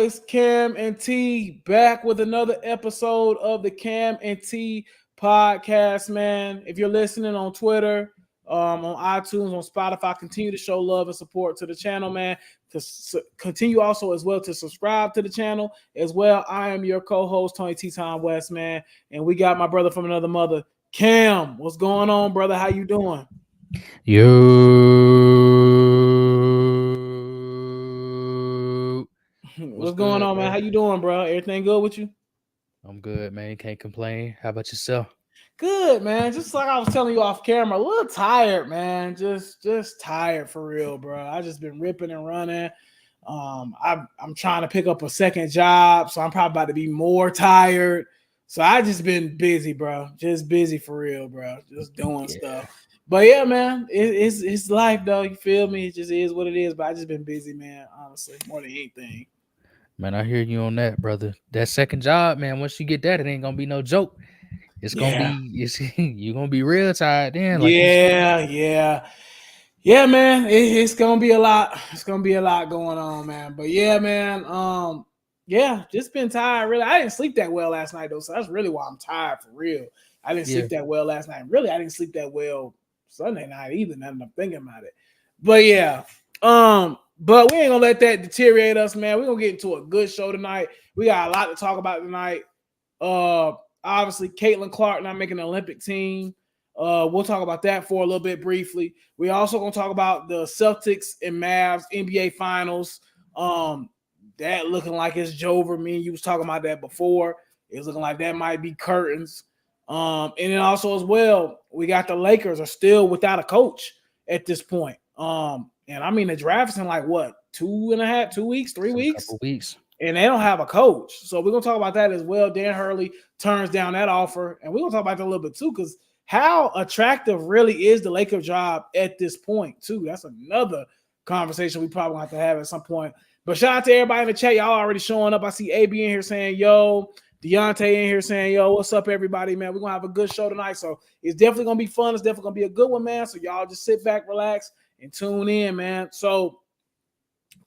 It's Cam and T back with another episode of the Cam and T podcast, man. If you're listening on Twitter, on iTunes, on Spotify, continue to show love and support to the channel, man. Continue also as well to subscribe to the channel as well. I am your co-host, Tony T. Tom West, man. And we got my brother from another mother, Cam. What's going on, brother? How you doing? Yo, what's What's going good, on, man? bro? How you doing, bro? Everything good with you? I'm good, man. Can't complain. How about yourself? Good, man. Just like I was telling you off camera, a little tired, man. Just tired for real, bro. I just been ripping and running. I'm trying to pick up a second job, so I'm probably about to be more tired. So I just been busy, bro. Just busy for real, bro. Just doing Yeah, stuff. But yeah, man, it's life though. You feel me? It just is what it is. But I just been busy, man. Honestly, more than anything. man. I hear you on that, brother. That second job, man. Once you get that, it ain't gonna be no joke. It's gonna Yeah, be. It's you gonna be real tired then, like you said. yeah, man. It's gonna be a lot. It's gonna be a lot going on, man. But yeah, man. Yeah, just been tired. Really, I didn't sleep that well last night though, so that's really why I'm tired for real. I didn't Yeah, sleep that well last night. Really, I didn't sleep that well Sunday night either. Now that I'm thinking about it. But yeah, but we ain't gonna let that deteriorate us, man. We're gonna get into a good show tonight. We got a lot to talk about tonight. Uh, Obviously, Caitlin Clark not making the Olympic team. We'll talk about that for a little bit briefly. We also gonna talk about the Celtics and Mavs NBA Finals. Um, that looking like it's over. Me and you was talking about that before. It's looking like that might be curtains. And then also as well, we got the Lakers are still without a coach at this point. And I mean the draft is in like what 2.5, 2 weeks, three it's in a weeks couple weeks. and they don't have a coach. So we're gonna talk about that as well. Dan Hurley turns down that offer, and we're gonna talk about that a little bit too, because how attractive really is the Lakers job at this point, too. That's another conversation we probably have to have at some point. But shout out to everybody in the chat. Y'all already showing up. I see AB in here saying, yo, Deontay in here saying, yo, what's up, everybody, man? We're gonna have a good show tonight. So it's definitely gonna be fun. It's definitely gonna be a good one, man. So y'all just sit back, relax, and tune in, man. So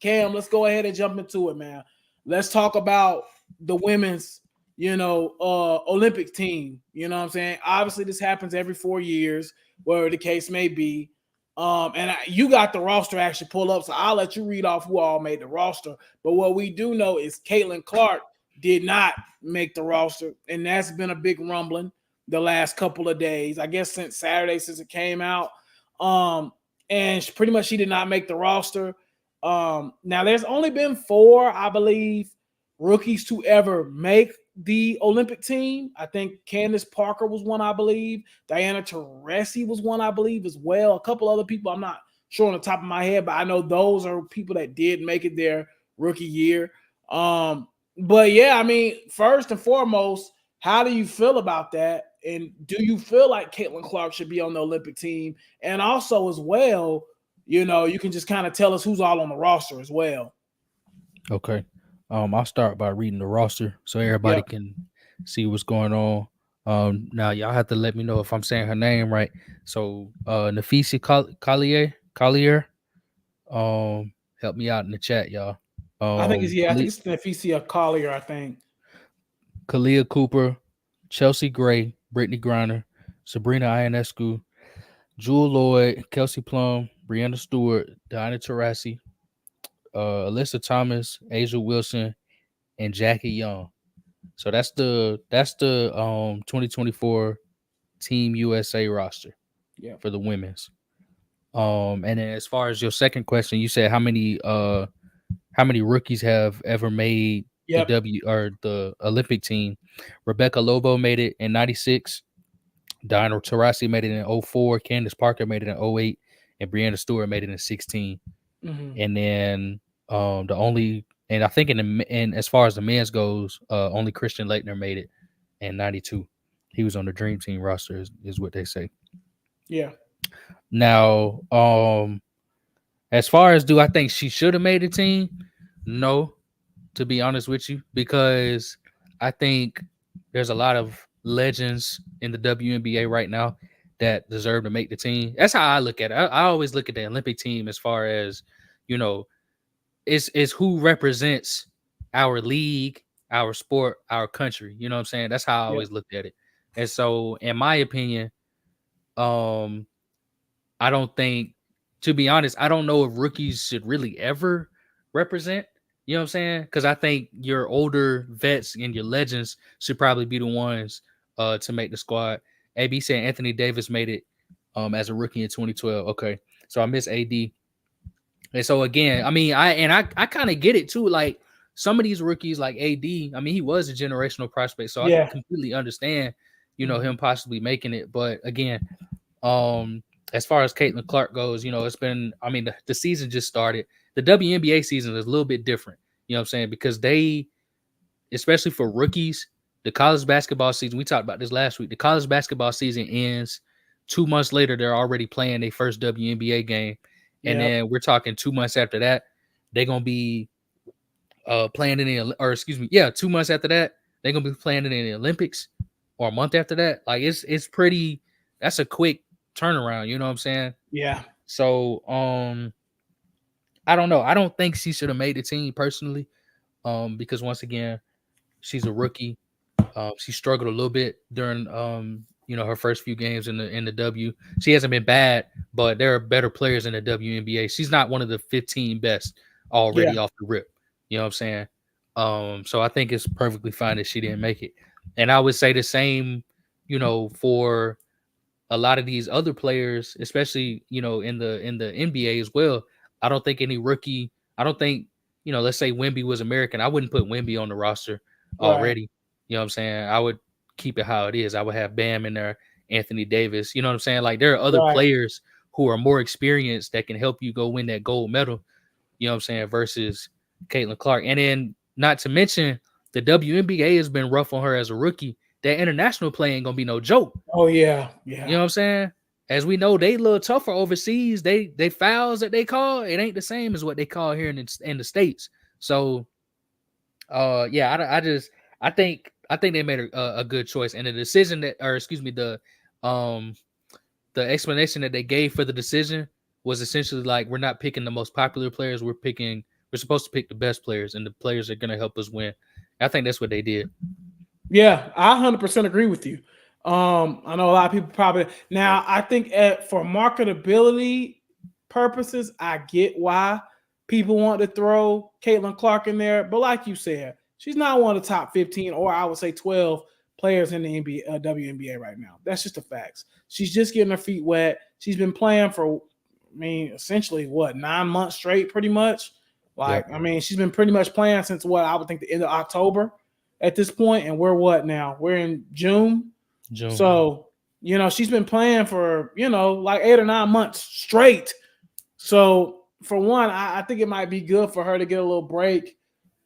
Cam, let's go ahead and jump into it, man. Let's talk about the women's, Olympic team. You know what I'm saying? Obviously, this happens every 4 years, whatever the case may be. You got the roster actually pull up, so I'll let you read off who all made the roster. But what we do know is Caitlin Clark did not make the roster, and that's been a big rumbling the last couple of days. I guess since Saturday, since it came out. And pretty much she did not make the roster. Now there's only been four, I believe, rookies to ever make the Olympic team. I think Candace Parker was one, I believe. Diana Taurasi was one, I believe, as well. A couple other people, I'm not sure on the top of my head, but I know those are people that did make it their rookie year. But yeah, I mean, first and foremost, how do you feel about that? And do you feel like Caitlin Clark should be on the Olympic team? And also, as well, you can just kind of tell us who's all on the roster as well. Okay. I'll start by reading the roster so everybody Yep. can see what's going on. Now y'all have to let me know if I'm saying her name right. So, Nafisi Collier, help me out in the chat, y'all. I think it's Neficia Collier, I think. Kalia Cooper, Chelsea Gray, Brittany Griner, Sabrina Ionescu, Jewel Lloyd, Kelsey Plum, Brianna Stewart, Diana Taurasi, Alyssa Thomas, Asia Wilson, and Jackie Young. So that's the 2024 Team USA roster Yeah. for the women's. And then as far as your second question, you said how many rookies have ever made the Yep. W or the Olympic team? Rebecca Lobo made it in 96. Diana Taurasi made it in 04. Candace Parker made it in 08. And Brianna Stewart made it in 16. Mm-hmm. And then the only and I think and as far as the men's goes, only Christian Leitner made it in 92. He was on the Dream Team roster, is what they say. Yeah. Now, as far as do I think she should have made the team? No, to be honest with you, because I think there's a lot of legends in the WNBA right now that deserve to make the team. That's how I look at it. I always look at the Olympic team as far as, you know, is who represents our league, our sport, our country. You know what I'm saying? That's how I Yeah. always looked at it. And so, in my opinion, um, I don't think, to be honest, I don't know if rookies should really ever represent. You know what I'm saying? Because I think your older vets and your legends should probably be the ones to make the squad. AB said Anthony Davis made it as a rookie in 2012. Okay, so I miss AD. And so again, I mean, I kind of get it too. Like some of these rookies, like AD, I mean, he was a generational prospect, so I Yeah. completely understand, him possibly making it. But again, as far as Caitlin Clark goes, it's been, I mean, the season just started. The WNBA season is a little bit different, you know what I'm saying? Because they, especially for rookies, the college basketball season, we talked about this last week, the college basketball season ends 2 months later, they're already playing their first WNBA game. And Yeah. then we're talking 2 months after that, they're going to be playing in the, or excuse me, yeah, 2 months after that, they're going to be playing in the Olympics, or a month after that. Like it's pretty, that's a quick turnaround, you know what I'm saying? Yeah. So I don't know. I don't think she should have made the team personally. Because once again, she's a rookie. She struggled a little bit during her first few games in the W. She hasn't been bad, but there are better players in the WNBA. She's not one of the 15 best Yeah. already off the rip. You know what I'm saying? So I think it's perfectly fine that she didn't make it. And I would say the same, for a lot of these other players, especially in the NBA as well. I don't think any rookie. I don't think let's say Wemby was American. I wouldn't put Wemby on the roster Right. already. You know what I'm saying? I would keep it how it is. I would have Bam in there, Anthony Davis. You know what I'm saying? Like there are other Right. players who are more experienced that can help you go win that gold medal. You know what I'm saying? Versus Caitlin Clark. And then not to mention the WNBA has been rough on her as a rookie. That international play ain't gonna be no joke. Oh yeah. You know what I'm saying? As we know, they a little tougher overseas. They fouls that they call, it ain't the same as what they call here in the States. So yeah, I think they made a good choice. And the decision that, or excuse me, the explanation that they gave for the decision was essentially like, we're not picking the most popular players, we're supposed to pick the best players, and the players are gonna help us win. I think that's what they did. Yeah, I 100% agree with you. I know a lot of people probably now. I think for marketability purposes, I get why people want to throw Caitlin Clark in there. But like you said, she's not one of the top 15, or I would say 12 players in the NBA, WNBA right now. That's just the facts. She's just getting her feet wet. She's been playing for, I mean, essentially what, 9 months straight, pretty much. Like, Yep. I mean, she's been pretty much playing since what I would think the end of October at this point, and we're what now? We're in June. So, she's been playing for, like 8 or 9 months straight. So, for one, I think it might be good for her to get a little break.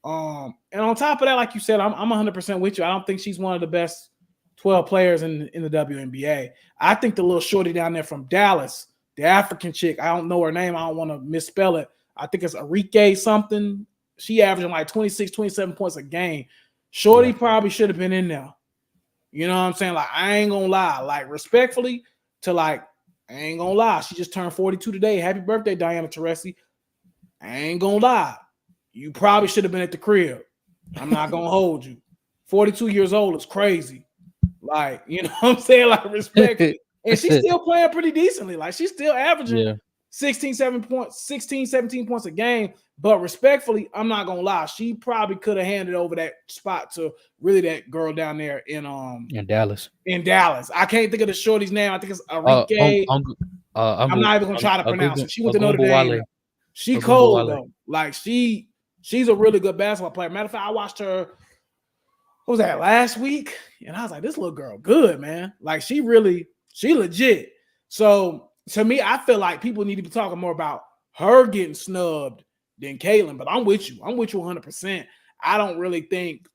And on top of that, like you said, I'm 100% with you. I don't think she's one of the best 12 players in the WNBA. I think the little shorty down there from Dallas, the African chick, I don't know her name. I don't want to misspell it. I think it's Arike something. She averaging like 26, 27 points a game. Shorty probably should have been in there. You know what I'm saying? Like, I ain't gonna lie. Like, respectfully to I ain't gonna lie. She just turned 42 today. Happy birthday, Diana Taurasi. I ain't gonna lie. You probably should have been at the crib. I'm not gonna hold you. 42 years old is crazy. Like, you know what I'm saying? Like, respectfully. And she's still playing pretty decently. Like, she's still averaging 16, 17 points a game. But respectfully, I'm not gonna lie. She probably could have handed over that spot to really that girl down there in Dallas. In Dallas. I can't think of the shorty's name. I think it's Arike. I'm not even gonna try to pronounce it. She went to Notre Dame. She cold though. Like she's a really good basketball player. Matter of fact, I watched her. What was that, last week? And I was like, this little girl, good, man. Like she legit. So to me, I feel like people need to be talking more about her getting snubbed than Caitlin. But I'm with you. I'm with you 100%. I don't really think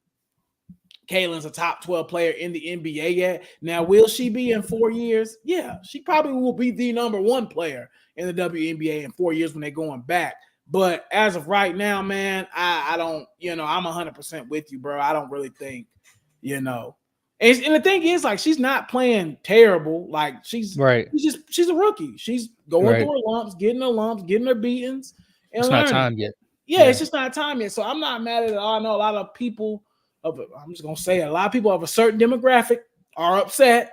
Caitlin's a top 12 player in the NBA yet. Now, will she be in 4 years? Yeah, she probably will be the number one player in the WNBA in 4 years when they're going back. But as of right now, man, I don't, I'm 100% with you, bro. I don't really think, And the thing is, like, she's not playing terrible. Like, she's a rookie. She's going through her lumps, getting her beatings. And it's not time yet. Yeah, it's just not time yet. So I'm not mad at it all. I know a lot of people I'm just gonna say it, a lot of people of a certain demographic are upset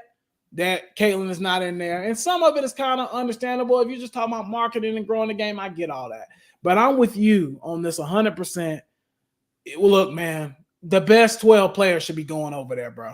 that Caitlin is not in there. And some of it is kind of understandable. If you're just talking about marketing and growing the game, I get all that. But I'm with you on this 100%. Well, look, man, the best 12 players should be going over there, bro.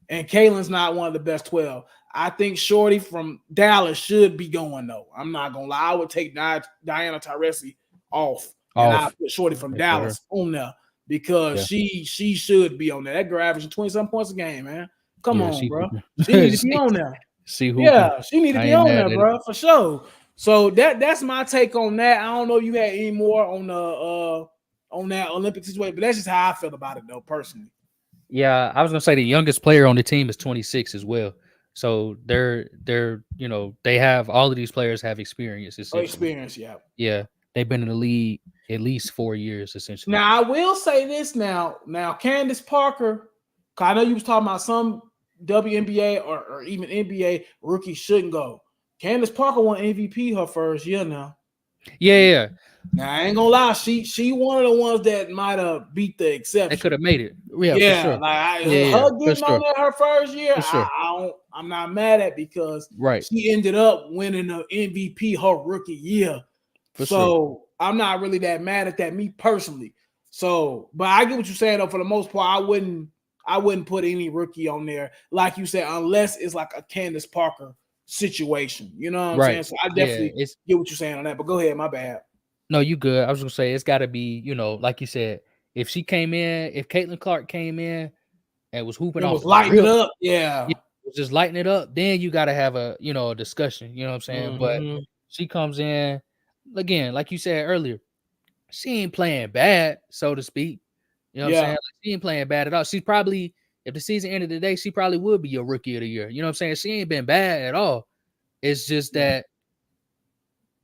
And Caitlin's not one of the best 12. I think Shorty from Dallas should be going, though. I'm not going to lie. I would take Diana Taurasi off. And I put Shorty from Dallas on there because she should be on there. That girl averaging 20-something points a game, man. Come on, bro. She needs to be on there. She need to be on there, bro, for sure. So that's my take on that. I don't know if you had any more on that Olympic situation, but that's just how I feel about it, though, personally. Yeah, I was gonna say the youngest player on the team is 26 as well. So they're they have all of these players have experience. Experience, yeah. Yeah, they've been in the league at least 4 years essentially. Now I will say this now Candace Parker, cause I know you was talking about some WNBA or even NBA rookies shouldn't go. Candace Parker won MVP her first year now. Yeah. Now I ain't gonna lie, she one of the ones that might have beat the exception. They could have made it. Yeah, for sure. Like her getting on there her first year, I'm not mad at because she ended up winning the MVP her rookie year. I'm not really that mad at that, me personally. So, but I get what you're saying though. For the most part, I wouldn't put any rookie on there, like you said, unless it's like a Candace Parker situation. You know what I'm saying? So I definitely get what you're saying on that. But go ahead, my bad. No, you good. I was gonna say it's got to be, like you said, if Caitlin Clark came in and was hooping off, lighting it up, just lighting it up, then you got to have a a discussion. You know what I'm saying? But she comes in again, like you said earlier, she ain't playing bad, so to speak. You know what I'm saying? Like, she ain't playing bad at all. She's probably, if the season ended today, she probably would be your rookie of the year. You know what I'm saying? She ain't been bad at all. It's just that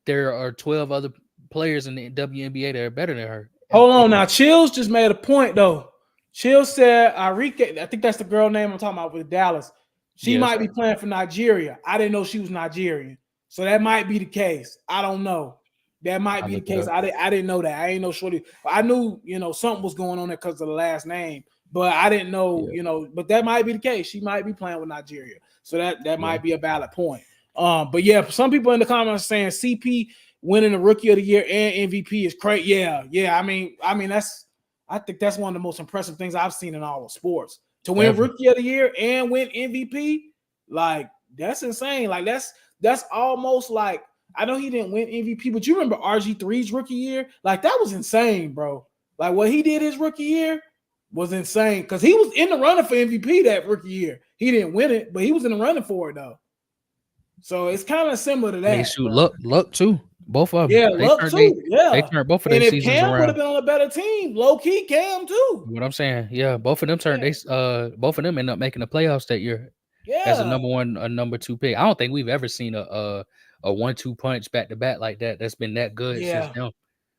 there are 12 other players in the WNBA that are better than her. Hold on now. Chills just made a point though. Chills said Arike, I think that's the girl name I'm talking about with Dallas. She might be playing for Nigeria. I didn't know she was Nigerian. So that might be the case. I don't know. That might be the case. I didn't know that. I ain't know Shorty. I knew, something was going on there because of the last name, but I didn't know, but that might be the case. She might be playing with Nigeria. So that might be a valid point. But yeah, some people in the comments are saying CP winning the rookie of the year and MVP is crazy. Yeah. I mean, I think that's one of the most impressive things I've seen in all of sports. To win rookie of the year and win MVP, like that's insane. Like that's almost like, I know he didn't win MVP, but you remember RG3's rookie year? Like that was insane, bro. Like what he did his rookie year was insane because he was in the running for MVP that rookie year. He didn't win it, but he was in the running for it though. So it's kind of similar to that. They shoot luck too. Both of them. Yeah, luck too. They turned both of their seasons around. And if Cam would have been on a better team, low key Cam too. What I'm saying, yeah, both of them turned. Both of them ended up making the playoffs that year. Yeah, as a number 1, a number 2 pick. I don't think we've ever seen a 1-2 punch back to back like that. That's been that good since them.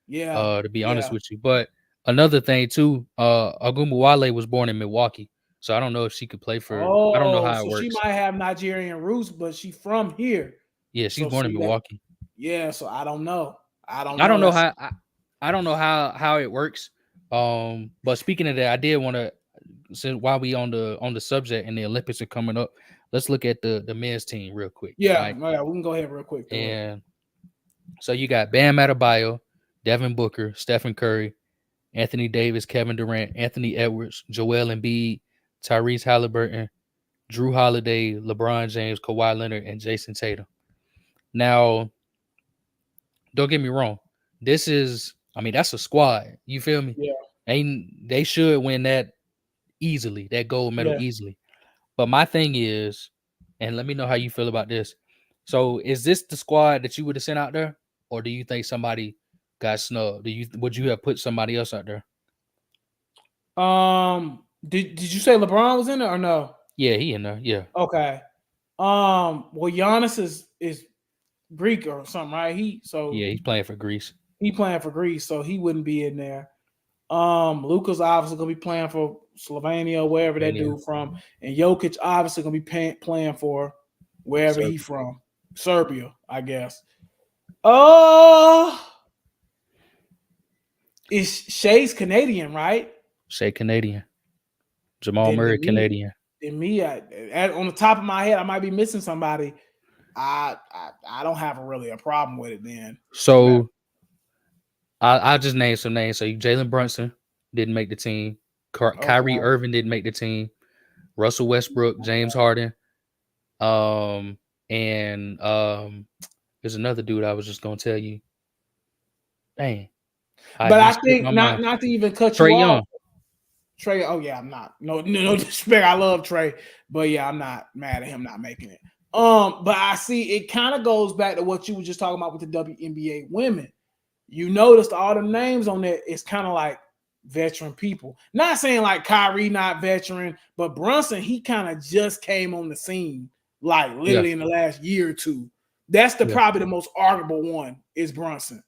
Yeah. To be honest with you, but another thing too, Ogumawale was born in Milwaukee. So I don't know if she could play for. I don't know how it works. She might have Nigerian roots, but she's from here. Yeah, she's born in Milwaukee. Yeah, so I don't know. I don't know how it works. But speaking of that, I did want to, since while we on the subject and the Olympics are coming up, let's look at the men's team real quick. Yeah, we can go ahead real quick. And so you got Bam Adebayo, Devin Booker, Stephen Curry, Anthony Davis, Kevin Durant, Anthony Edwards, Joel Embiid, Tyrese Halliburton, Drew Holiday, LeBron James, Kawhi Leonard, and Jason Tatum. Now, don't get me wrong. That's a squad. You feel me? Yeah. And they should win that easily, that gold medal easily. But my thing is, and let me know how you feel about this. So is this the squad that you would have sent out there? Or do you think somebody got snubbed? Would you have put somebody else out there? Did you say LeBron was in there or no? Yeah, he in there. Yeah. Okay. Well, Giannis is Greek or something, right? He's playing for Greece. He playing for Greece, so he wouldn't be in there. Luka's obviously gonna be playing for Slovenia, wherever that dude from, and Jokic obviously gonna be playing for wherever he's from, Serbia, I guess. Is Shay's Canadian, right? Shea Canadian. Jamal Then Murray me, Canadian. on the top of my head, I might be missing somebody. I don't have really a problem with it. Then So I'll just name some names. So Jalen Brunson didn't make the team. Kyrie okay. Irving didn't make the team. Russell Westbrook, James Harden, and there's another dude I was just gonna tell you. Dang, But he I slipped think my mind. not to even cut Trae you off, Young. Trey. Oh yeah, I'm not. No disrespect. I love Trey, but yeah, I'm not mad at him not making it. But I see it kind of goes back to what you were just talking about with the WNBA women. You noticed all the names on there. It's kind of like veteran people. Not saying like Kyrie not veteran, but Brunson, he kind of just came on the scene like literally in the last year or two. That's probably the most arguable one is Brunson.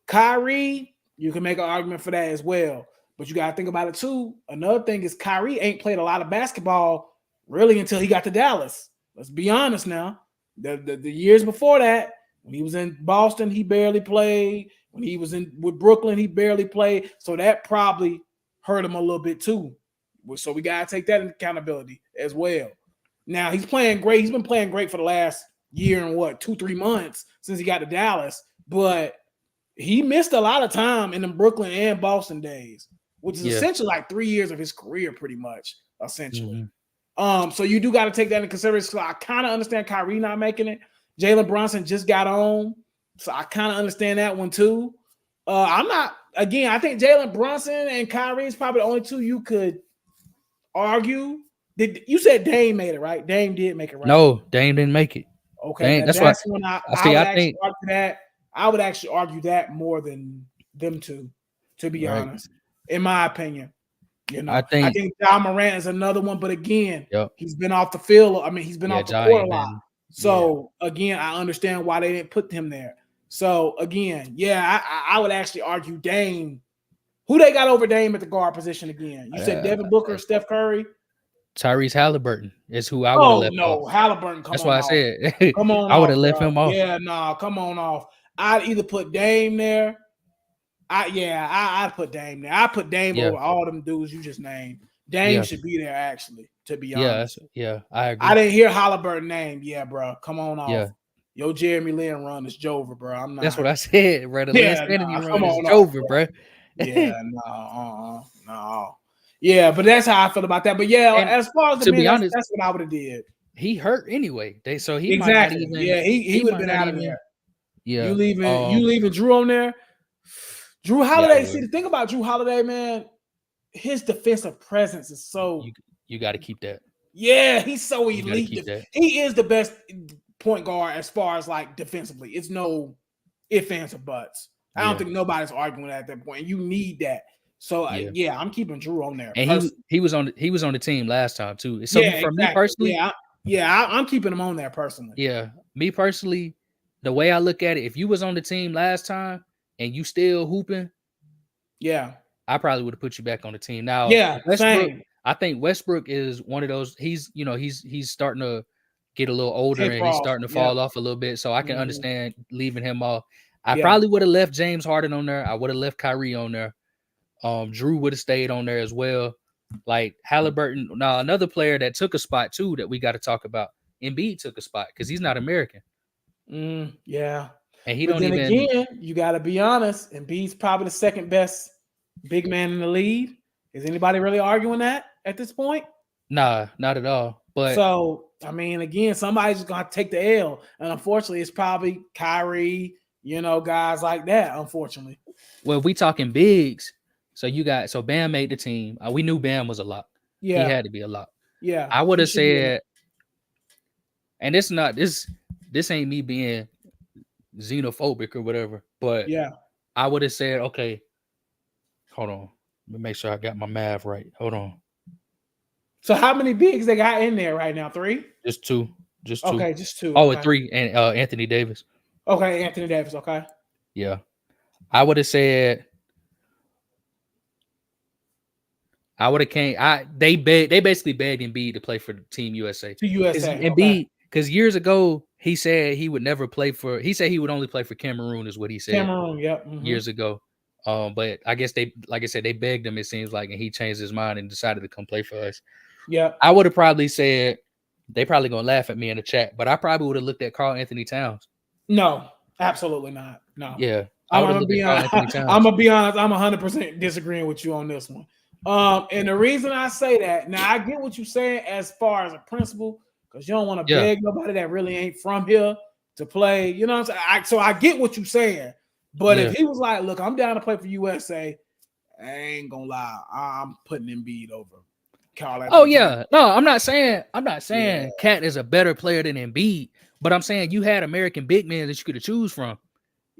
Kyrie, you can make an argument for that as well. But you got to think about it too. Another thing is Kyrie ain't played a lot of basketball really until he got to Dallas. Let's be honest now. The years before that, when he was in Boston, he barely played. When he was with Brooklyn, he barely played. So that probably hurt him a little bit too. So we got to take that into accountability as well. Now he's playing great. He's been playing great for the last year and 2-3 months since he got to Dallas. But he missed a lot of time in the Brooklyn and Boston days, which is essentially like 3 years of his career, pretty much, essentially. So you do got to take that into consideration. So I kind of understand Kyrie not making it. Jalen Brunson just got on, so I kind of understand that one too. I'm not, again, I think Jalen Brunson and Kyrie is probably the only two you could argue. You said Dame made it, right? Dame did make it, right? No, Dame didn't make it. Okay, Dame, that's when I would actually argue that. I would actually argue that more than them two, to be honest, in my opinion. You know, I think Ja Morant is another one, but again, he's been off the field. I mean, he's been off the court a lot. So again, I understand why they didn't put him there. So again, I would actually argue Dame. Who they got over Dame at the guard position again? You said Devin Booker, Steph Curry. Tyrese Halliburton is who I would have left off. Halliburton. That's why I said come on. I would have left him off. Yeah, come on off. I'd either put Dame there. I'd put Dame there. I put Dame over all them dudes you just named. Dame should be there, actually, to be honest. I agree. I didn't hear Halliburton name. Yeah, bro. Come on off. Yeah. Yo, Jeremy Lin run is Jover, bro. I'm not. That's what I said, bro. The last enemy run is Jover, bro. Yeah, no. Yeah, but that's how I feel about that. But as far as the men, honest, that's what I would have did. He hurt anyway. So he exactly. might not even. Yeah, he would have been out of there. Yeah. You leaving Drew on there? Drew Holiday. See, the thing about Drew Holiday, man, his defensive presence is so. You got to keep that. Yeah, he's so elite. He is the best point guard as far as like defensively. It's no ifs, ands, or buts. I don't think nobody's arguing at that point. You need that. So I'm keeping Drew on there. And he was on the team last time too. So for me personally, I'm keeping him on there personally. Yeah, me personally, the way I look at it, if you was on the team last time and you still hooping, I probably would have put you back on the team. Now, Westbrook, same. I think Westbrook is one of those. He's starting to get a little older and he's starting to fall off a little bit. So I can understand leaving him off. I probably would have left James Harden on there. I would have left Kyrie on there. Drew would have stayed on there as well. Like Halliburton. Now, another player that took a spot too that we got to talk about. Embiid took a spot because he's not American. Yeah. And he again, you got to be honest. Embiid's probably the second best big man in the league. Is anybody really arguing that at this point? Nah, not at all. But so, I mean, again, somebody's going to take the L. And unfortunately, it's probably Kyrie, guys like that, unfortunately. Well, if we talking bigs, so Bam made the team. We knew Bam was a lock. Yeah. He had to be a lock. Yeah. I would have said, and it's not this ain't me being xenophobic or whatever, but I would have said, okay, hold on. Let me make sure I got my math right. Hold on. So how many bigs they got in there right now? 3? Just two. Okay, just 2. Oh, 3. And Anthony Davis. Okay, Anthony Davis. Okay. Yeah. I would have said they basically begged Embiid to play for Team USA. To USA. Embiid, because years ago he said he would never play for. He said he would only play for Cameroon, is what he said. Cameroon, yep. Years ago. But I guess they, like I said, they begged him. It seems like, and he changed his mind and decided to come play for us. Yeah. I would have probably said they probably gonna laugh at me in the chat, but I probably would have looked at Karl Anthony Towns. No, absolutely not. No. Yeah, I would have looked at Karl Anthony Towns. I'm gonna be honest. I'm 100% disagreeing with you on this one. And the reason I say that, now I get what you're saying as far as a principle, because you don't want to beg nobody that really ain't from here to play. You know what I'm saying? So I get what you're saying. But if he was like, look, I'm down to play for USA, I ain't gonna lie, I'm putting Embiid over Karl Anthony. Oh yeah, no, I'm not saying Cat is a better player than Embiid, but I'm saying you had American big men that you could have choose from.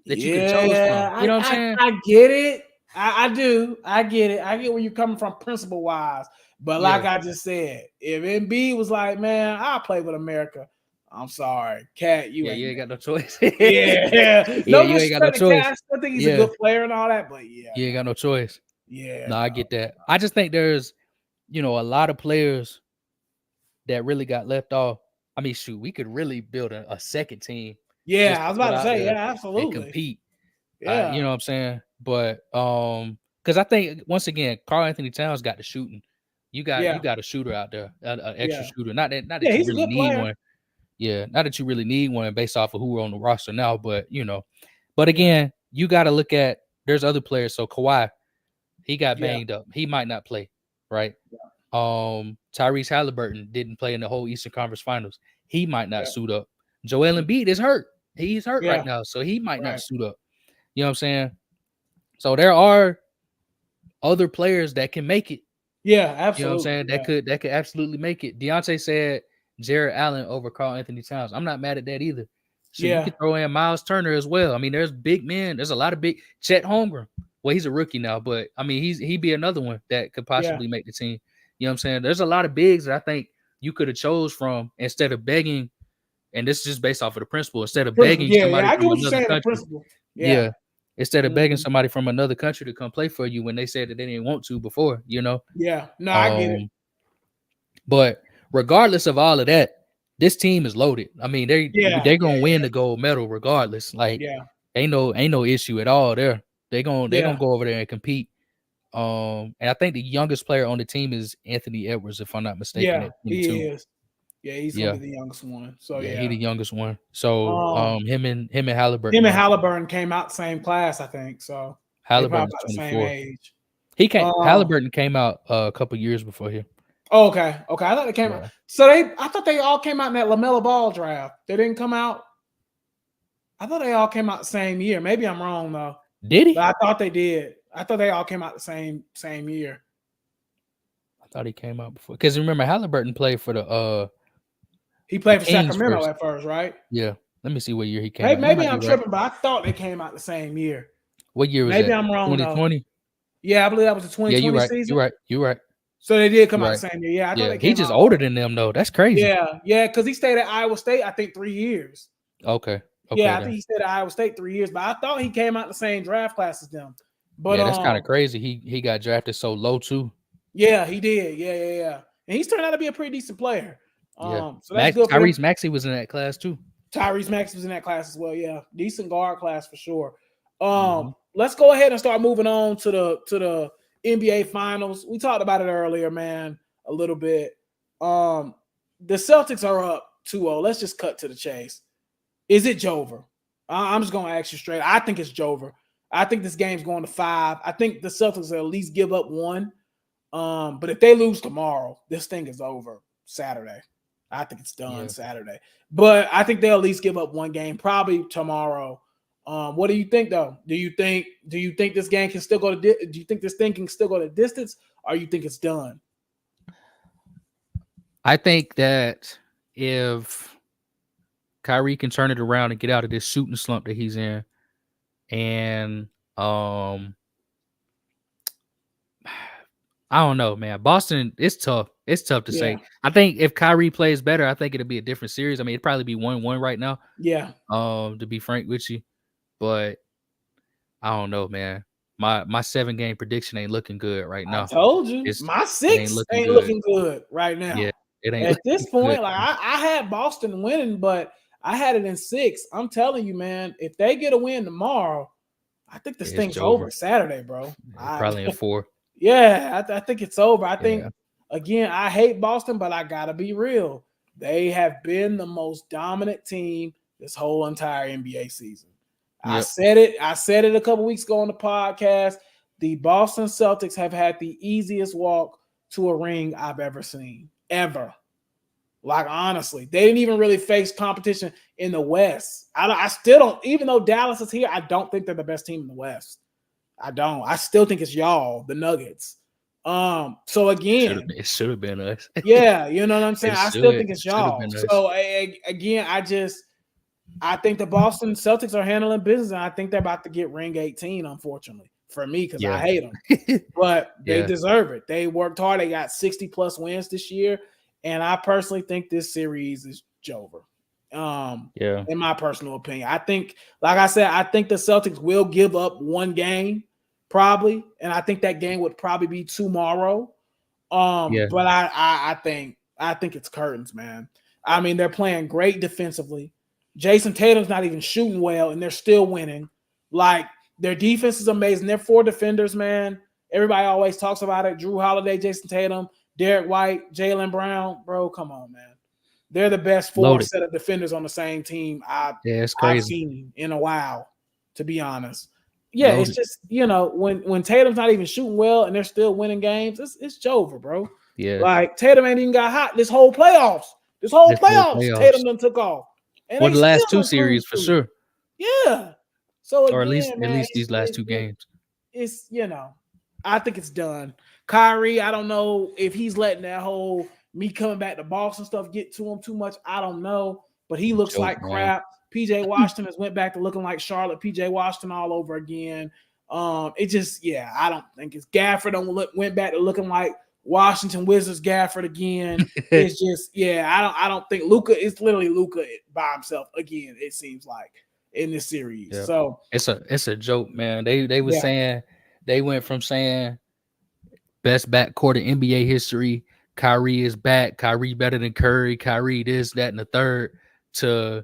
That you could have chose from. You know what I'm saying? I get it. I do. I get it. I get where you're coming from principle wise. But like I just said, if Embiid was like, man, I'll play with America. I'm sorry, Cat. You ain't got no choice. No, you ain't got no choice. Cat. I still think he's a good player and all that, but you ain't got no choice. Yeah. No, I get that. I just think there's, a lot of players that really got left off. I mean, shoot, we could really build a second team. Yeah, I was about to say, absolutely. And compete. Yeah. You know what I'm saying? But because I think once again, Karl Anthony Towns got the shooting. You got a shooter out there, an extra shooter. Not that you really need one. Yeah, not that you really need one based off of who are on the roster now, but But again, you got to look at there's other players. So Kawhi, he got banged up. He might not play, right? Yeah. Tyrese Halliburton didn't play in the whole Eastern Conference Finals. He might not suit up. Joel Embiid is hurt. He's hurt right now, so he might not suit up. You know what I'm saying? So there are other players that can make it. Yeah, absolutely. You know what I'm saying? That could absolutely make it. Deontay said Jared Allen over Karl Anthony Towns. I'm not mad at that either. So you could throw in Miles Turner as well. I mean, there's big men. There's a lot of big. Chet Holmgren. Well, he's a rookie now, but I mean, he'd be another one that could possibly make the team. You know what I'm saying? There's a lot of bigs that I think you could have chose from instead of begging. And this is just based off of the principle. Instead of begging somebody from another country. Instead of begging somebody from another country to come play for you when they said that they didn't want to before, Yeah, no, I get it. But regardless of all of that, this team is loaded. I mean, they're gonna win the gold medal regardless. Like, ain't no issue at all there. They're gonna go over there and compete. And I think the youngest player on the team is Anthony Edwards, if I'm not mistaken. Yeah, he is. Yeah, he's gonna be the youngest one. So he's the youngest one. So him and Halliburton. Him and Halliburton came out the same class, I think. So Halliburton's about the same age. He came. Halliburton came out a couple years before him. Oh, okay. I thought they came out. So I thought they all came out in that LaMelo Ball draft. They didn't come out. I thought they all came out the same year. Maybe I'm wrong though. Did he? But I thought they did. I thought they all came out the same year. I thought he came out before. Because remember, Halliburton played for the he played for Sacramento at first, right? Yeah. Let me see what year he came out. Maybe I'm tripping, but I thought they came out the same year. What year was maybe that? I'm wrong. 2020? Yeah, I believe that was the 2020 season. You're right. So they did come out the same year. Yeah, I thought they came he's just older than them though. That's crazy. Yeah, because he stayed at Iowa State, I think 3 years. Okay. Yeah, I think he stayed at Iowa State 3 years, but I thought he came out the same draft class as them. But that's kind of crazy. He got drafted so low too. Yeah, he did. Yeah. And he's turned out to be a pretty decent player. So that's good. Tyrese Maxey was in that class too. Tyrese Maxey was in that class as well. Yeah, decent guard class for sure. Let's go ahead and start moving on to the NBA Finals. We talked about it earlier, man, a little bit. The Celtics are up 2-0. Let's just cut to the chase. Is it Jover? I'm just going to ask you straight. I think it's Jover. I think this game's going to 5. I think the Celtics will at least give up 1. But if they lose tomorrow, this thing is over Saturday. I think it's done Saturday. But I think they'll at least give up 1 game, probably tomorrow. What do you think, though? Do you think this game can still go to do you think this thing can still go to distance, or you think it's done? I think that if Kyrie can turn it around and get out of this shooting slump that he's in, and I don't know, man. Boston, it's tough. It's tough to say. I think if Kyrie plays better, I think it'll be a different series. I mean, it'd probably be 1-1 right now. Yeah. To be frank with you. But I don't know, man. My 7-game prediction ain't looking good right now. I told you. My 6 ain't looking good right now. Yeah, it ain't. At this point, like I had Boston winning, but I had it in 6. I'm telling you, man, if they get a win tomorrow, I think this It's thing's over. over Saturday, bro. Probably in 4. Yeah, I think it's over. I think Yeah. again, I hate Boston, but I gotta be real. They have been the most dominant team this whole entire NBA season. I Yep. said it. I said it a couple weeks ago on the podcast. The Boston Celtics have had the easiest walk to a ring I've ever seen, ever. Like honestly, they didn't even really face competition in the West. I still don't. Even though Dallas is here, I don't think they're the best team in the West. I don't. I still think it's y'all, the Nuggets. So again, It should have been us. yeah, you know what I'm saying. It I still should think it's should have y'all. been us. So again, I think the Boston Celtics are handling business, and I think they're about to get ring 18. Unfortunately for me, because I Yeah. hate them, but they Yeah. deserve it. They worked hard. They got 60 plus wins this year, and I personally think this series is over. Yeah. In my personal opinion, I think, like I said, I think the Celtics will give up one game probably, and I think that game would probably be tomorrow. Yeah. But I think it's curtains, man. I mean, they're playing great defensively. Jason Tatum's not even shooting well, and they're still winning. Like their defense is amazing. They're 4 defenders, man. Everybody always talks about it. Drew Holiday, Jason Tatum, Derek White, Jaylen Brown. Bro, come on, man. They're the best 4 Loaded. set of defenders on the same team Yeah, it's I've crazy. seen in a while, to be honest. Yeah, Loaded. it's just, when Tatum's not even shooting well and they're still winning games, it's over, bro. Yeah. Like Tatum ain't even got hot this whole playoffs. This whole playoffs, Tatum done took off. And For they the last still 2 series, for sure. Yeah. So Or again, at man, least these last 2 games. It's I think it's done. Kyrie, I don't know if he's letting that whole me coming back to Boston stuff get to him too much. I don't know, but he looks like crap. PJ Washington has went back to looking like Charlotte PJ Washington all over again. It just, I don't think it's Gafford went back to looking like Washington Wizards Gafford again. It's just, I don't think Luka is literally Luka by himself again. It seems like in this series. Yeah. So it's a joke, man. They were saying they went from saying best backcourt in NBA history. Kyrie is back. Kyrie better than Curry. Kyrie this, that, and the third. To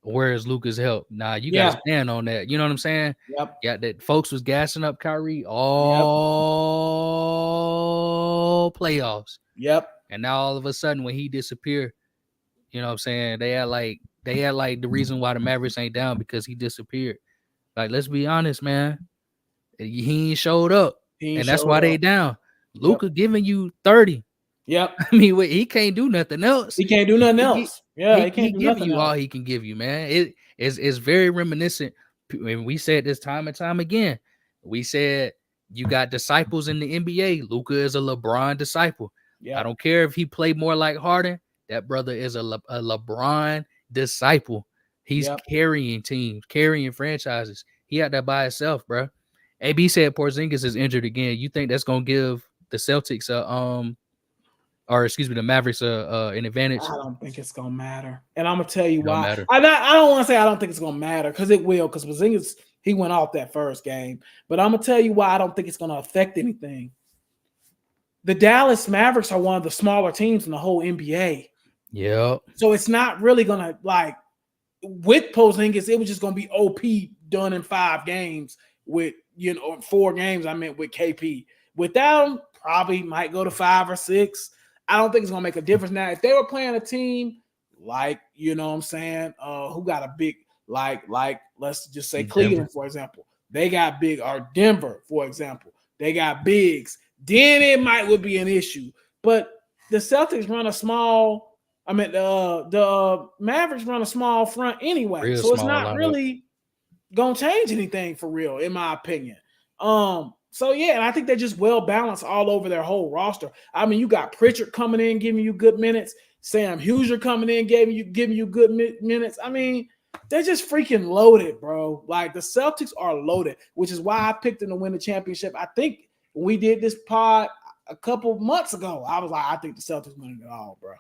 where is Luka's help? Nah, you got to stand on that. You know what I'm saying? Yep. Yeah, that folks was gassing up Kyrie all playoffs. Yep. And now all of a sudden, when he disappeared, you know what I'm saying? They had like the reason why the Mavericks ain't down because he disappeared. Like, let's be honest, man. He ain't showed up. And that's why they down. Luka giving you 30. Yep. I mean, he can't do nothing else. He can't do nothing else. He can't do give nothing you else. all he can give you, man. It's very reminiscent. And we said this time and time again. We said you got disciples in the NBA. Luka is a LeBron disciple. Yep. I don't care if he played more like Harden. That brother is a LeBron disciple. He's carrying teams, carrying franchises. He out there by himself, bro. AB said Porzingis is injured again. You think that's gonna give the Celtics the Mavericks an advantage? I don't think it's gonna matter, and I'm gonna tell you why. Matter. I don't want to say I don't think it's gonna matter because it will. Because Porzingis, he went off that first game, but I'm gonna tell you why I don't think it's gonna affect anything. The Dallas Mavericks are one of the smaller teams in the whole NBA. Yeah. So it's not really gonna like with Porzingis. It was just gonna be OP done in 5 games with 4 games. I meant with KP. Without him, probably might go to 5 or 6. I don't think it's gonna make a difference. Now, if they were playing a team like, you know what I'm saying, who got a big like let's just say Cleveland, Denver, for example. They got big, or Denver, for example. They got bigs. Then it would be an issue. But the Celtics run a small, the Mavericks run a small front anyway. So it's not really gonna change anything for real, in my opinion. So yeah, and I think they're just well balanced all over their whole roster. I mean, you got Pritchard coming in, giving you good minutes. Sam Huser coming in, giving you good minutes. I mean, they're just freaking loaded, bro. Like the Celtics are loaded, which is why I picked them to win the championship. I think when we did this pod a couple months ago, I was like, I think the Celtics winning it all, bro.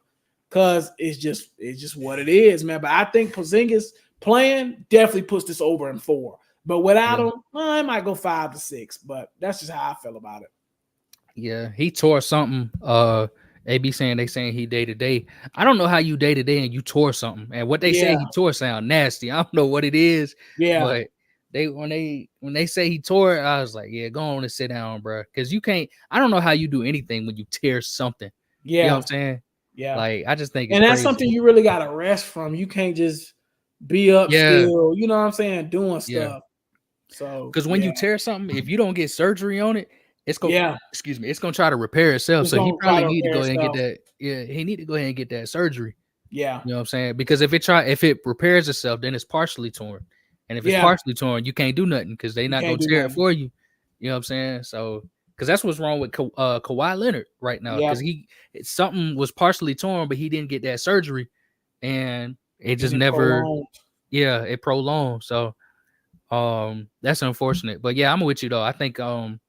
Because it's just what it is, man. But I think Porzingis playing definitely puts this over in 4. But without him, it might go 5 to 6. But that's just how I feel about it. Yeah, he tore something. AB they saying he day to day. I don't know how you day to day and you tore something. And what they say he tore sound nasty. I don't know what it is. Yeah. But when they say he tore it, I was like, yeah, go on and sit down, bro. Because you can't. I don't know how you do anything when you tear something. You know what I'm saying? Yeah. Like I just think it's and that's crazy. something you really got to rest from. You can't just be up still. You know what I'm saying? Doing stuff. So because when you tear something, if you don't get surgery on it, it's gonna excuse me, it's gonna try to repair itself. So he probably need to go ahead and get that. Yeah, he need to go ahead and get that surgery. Yeah. You know what I'm saying? Because if it repairs itself, then it's partially torn. And if it's partially torn, you can't do nothing because they're not gonna tear it for you. You know what I'm saying? So because that's what's wrong with Kawhi Leonard right now. Because something was partially torn, but he didn't get that surgery, and it just never it prolonged. So that's unfortunate. But yeah, I'm with you though. I think I'm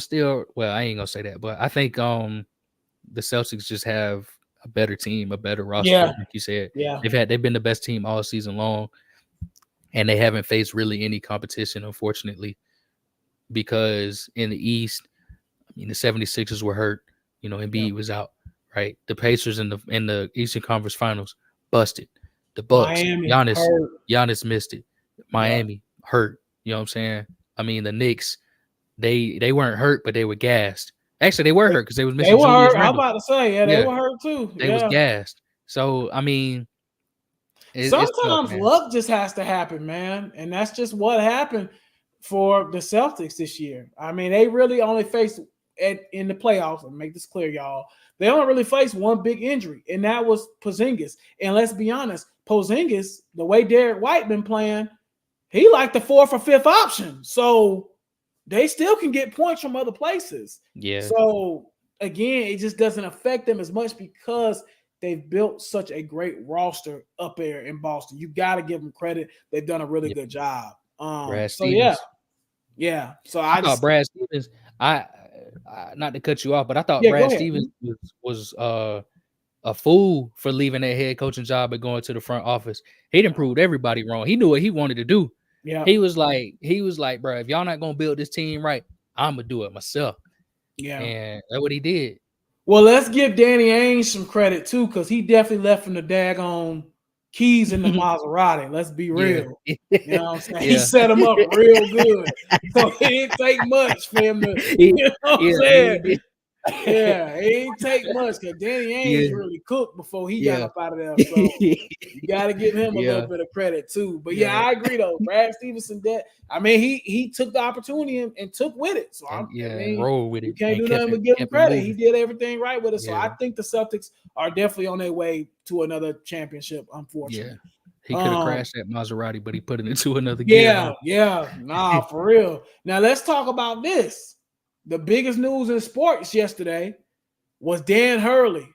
still, well, I ain't gonna say that, but I think the Celtics just have a better team, a better roster, like you said. They've been the best team all season long, and they haven't faced really any competition, unfortunately, because in the East, I mean, the 76ers were hurt. You know, Embiid was out, right? The Pacers in the Eastern Conference Finals busted. The Bucks, Giannis missed it. Miami hurt. You know what I'm saying? I mean, the Knicks, they weren't hurt, but they were gassed. Actually, they were hurt because they was missing Julius Randle. I was about to say, they were hurt too. They was gassed. So I mean, sometimes luck just has to happen, man, and that's just what happened for the Celtics this year. I mean, they really only faced in the playoffs. And make this clear, y'all. They only really faced one big injury, and that was Porzingis. And let's be honest, Porzingis, the way Derek White been playing, he like the fourth or fifth option. So they still can get points from other places. Yeah. So again, it just doesn't affect them as much because they've built such a great roster up there in Boston. You got to give them credit. They've done a really good job. Brad Stevens. So I thought Brad Stevens. I not to cut you off, but I thought Brad Stevens was a fool for leaving that head coaching job and going to the front office. He done proved everybody wrong. He knew what he wanted to do. Yeah. He was like, bro, if y'all not gonna build this team right, I'm gonna do it myself. Yeah. And that's what he did. Well, let's give Danny Ainge some credit too, because he definitely left from the daggone keys in the Maserati. Let's be real. You know what I'm saying? He set him up real good. So it didn't take much for him to, you know what I'm saying? It ain't take much because Danny Ainge really cooked before he got up out of there. So you got to give him a little bit of credit too. But I agree though. Brad Stevenson, he took the opportunity and took with it. So roll with it. You can't do nothing but give him credit. He did everything right with it. So I think the Celtics are definitely on their way to another championship. Unfortunately. Yeah. He could have crashed that Maserati, but he put it into another gear. Nah, for real. Now let's talk about this. The biggest news in sports yesterday was Dan Hurley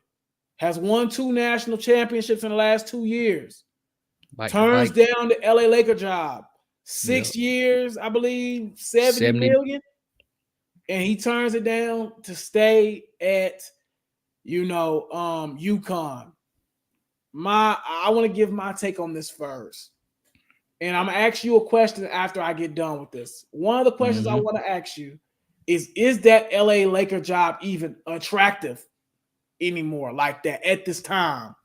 has won 2 national championships in the last 2 years. Turns down the LA Laker job. 6 years, I believe, 70 million. And he turns it down to stay at, UConn. I want to give my take on this first. And I'm going to ask you a question after I get done with this. One of the questions I want to ask you is that LA Laker job even attractive anymore like that at this time?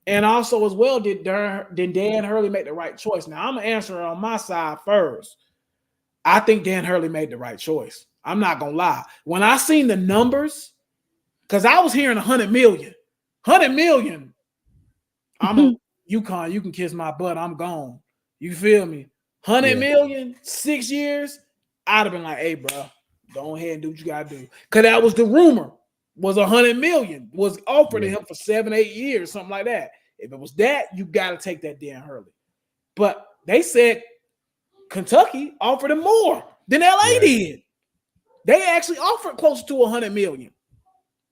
And also as well, did Dan Hurley make the right choice? Now I'm gonna answer it on my side first. I think Dan Hurley made the right choice. I'm not gonna lie. When I seen the numbers, because I was hearing 100 million. I'm a UConn, you can kiss my butt, I'm gone. You feel me? 100 million, 6 years, I'd have been like, hey, bro, go ahead and do what you gotta do. Because that was the rumor, was 100 million, was offered to him for 7-8 years, something like that. If it was that, you got to take that Dan Hurley. But they said Kentucky offered him more than LA did. They actually offered close to 100 million.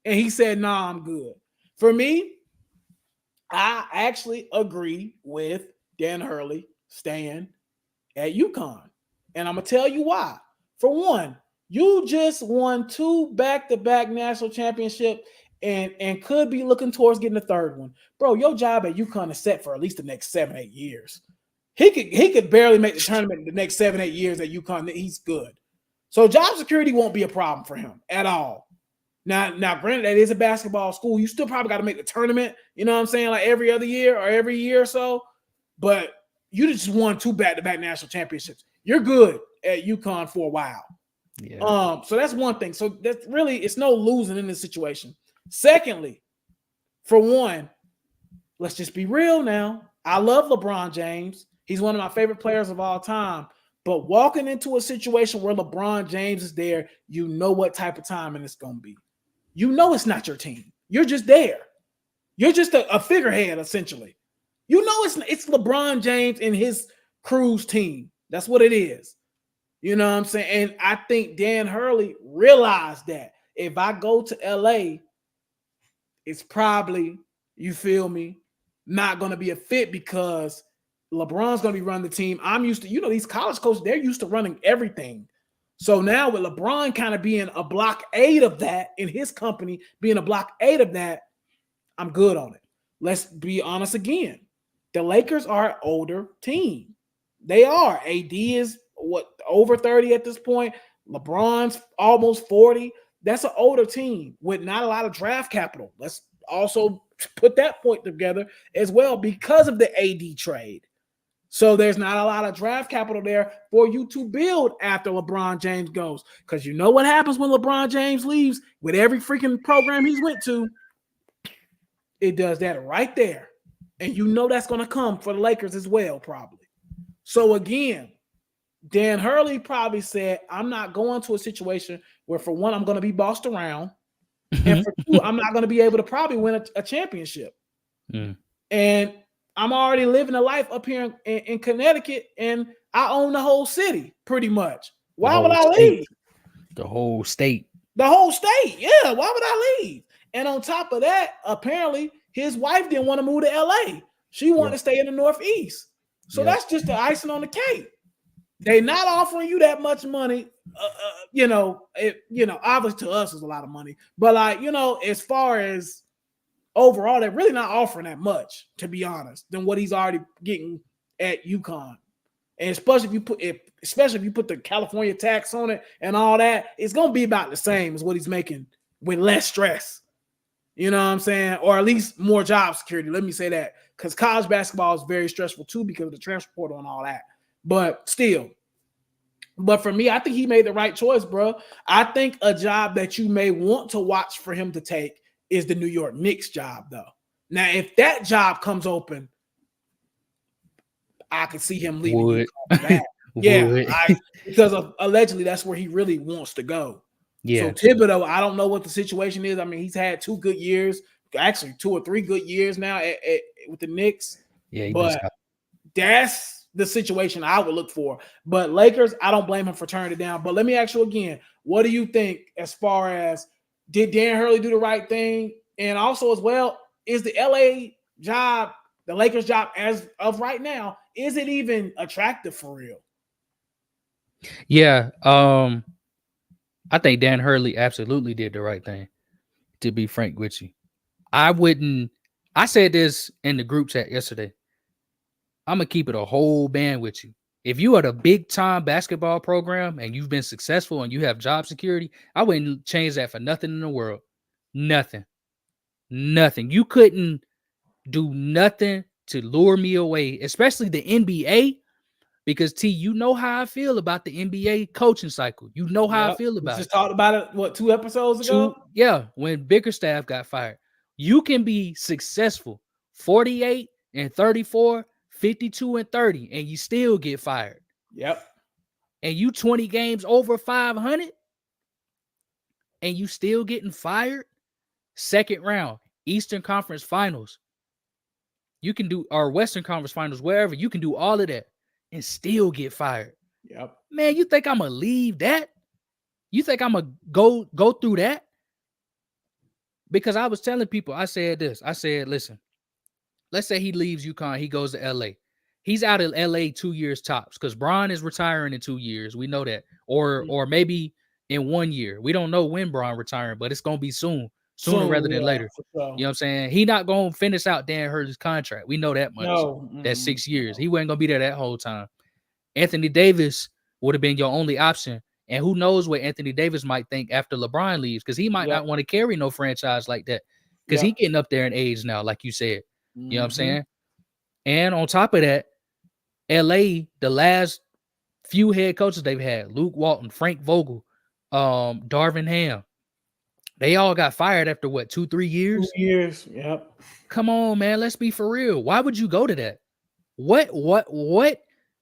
And he said, nah, I'm good. For me, I actually agree with Dan Hurley staying at UConn. And I'm going to tell you why. For one, you just won 2 back-to-back national championships and could be looking towards getting a third one. Bro, your job at UConn is set for at least the next 7-8 years. He could barely make the tournament the next 7-8 years at UConn. He's good. So job security won't be a problem for him at all. Now, granted, that is a basketball school. You still probably got to make the tournament, you know what I'm saying, like every other year or every year or so. But you just won 2 back-to-back national championships. You're good at UConn for a while. Yeah. So that's one thing. So that's really, it's no losing in this situation. Secondly, for one, let's just be real now. I love LeBron James. He's one of my favorite players of all time. But walking into a situation where LeBron James is there, you know what type of timing it's going to be. You know it's not your team. You're just there. You're just a figurehead, essentially. You know it's LeBron James and his crew's team. That's what it is. You know what I'm saying? And I think Dan Hurley realized that if I go to LA, it's probably, you feel me, not going to be a fit because LeBron's going to be running the team. I'm used to, these college coaches, they're used to running everything. So now with LeBron kind of being a block 8 of that, in his company being a block 8 of that, I'm good on it. Let's be honest again. The Lakers are an older team. They are. AD is over 30 at this point. LeBron's almost 40. That's an older team with not a lot of draft capital. Let's also put that point together as well because of the AD trade. So there's not a lot of draft capital there for you to build after LeBron James goes. Because you know what happens when LeBron James leaves with every freaking program he's went to? It does that right there. And you know that's going to come for the Lakers as well, probably. So again, Dan Hurley probably said, I'm not going to a situation where, for one, I'm going to be bossed around. And for two, I'm not going to be able to probably win a championship. And I'm already living a life up here in Connecticut, and I own the whole city pretty much. Why would I leave? The whole state. The whole state. Yeah, why would I leave? And on top of that, apparently his wife didn't want to move to LA. She wanted to stay in the Northeast. So that's just the icing on the cake. They're not offering you that much money. Obviously to us is a lot of money. But as far as overall, they're really not offering that much, to be honest, than what he's already getting at UConn. And especially if you put the California tax on it and all that, it's gonna be about the same as what he's making with less stress. You know what I'm saying? Or at least more job security. Let me say that. Because college basketball is very stressful too because of the transfer portal and all that. But still. But for me, I think he made the right choice, bro. I think a job that you may want to watch for him to take is the New York Knicks job, though. Now, if that job comes open, I could see him leaving. Because allegedly that's where he really wants to go. Yeah. So Thibodeau, I don't know what the situation is. I mean, he's had 2 good years, actually 2 or 3 good years now with the Knicks. Yeah, but that's the situation I would look for. But Lakers, I don't blame him for turning it down. But let me ask you again, what do you think as far as, did Dan Hurley do the right thing? And also as well, is the LA job, the Lakers job as of right now, is it even attractive for real? Yeah. I think Dan Hurley absolutely did the right thing, to be frank with you. I said this in the group chat yesterday. I'm going to keep it a whole band with you. If you are the big time basketball program and you've been successful and you have job security, I wouldn't change that for nothing in the world. Nothing. You couldn't do nothing to lure me away, especially the NBA. Because you know how I feel about the NBA coaching cycle. You know how I feel about it. Just talked about it, 2 episodes ago? When Bickerstaff got fired. You can be successful 48 and 34, 52 and 30, and you still get fired. Yep. And you 20 games over 500, and you still getting fired. Second round, Eastern Conference Finals. You can do, or Western Conference Finals, wherever. You can do all of that and still get fired. Yep. Man, you think I'm going to leave that? You think I'm going to go through that? Because I was telling people, I said this. I said, listen, let's say he leaves UConn. He goes to LA. He's out of LA 2 years tops because Bron is retiring in 2 years. We know that. Or maybe in 1 year. We don't know when Bron retiring, but it's going to be sooner rather than later. Sure. You know what I'm saying? He not going to finish out Dan Hurley's contract. We know that much. No. That's 6 years. He wasn't going to be there that whole time. Anthony Davis would have been your only option. And who knows what Anthony Davis might think after LeBron leaves, because he might not want to carry no franchise like that because he's getting up there in age now, like you said. You know what I'm saying? And on top of that, LA, the last few head coaches they've had, Luke Walton, Frank Vogel, Darvin Ham, they all got fired after what, 2-3 years? 2 years. Yep. Come on, man. Let's be for real. Why would you go to that? What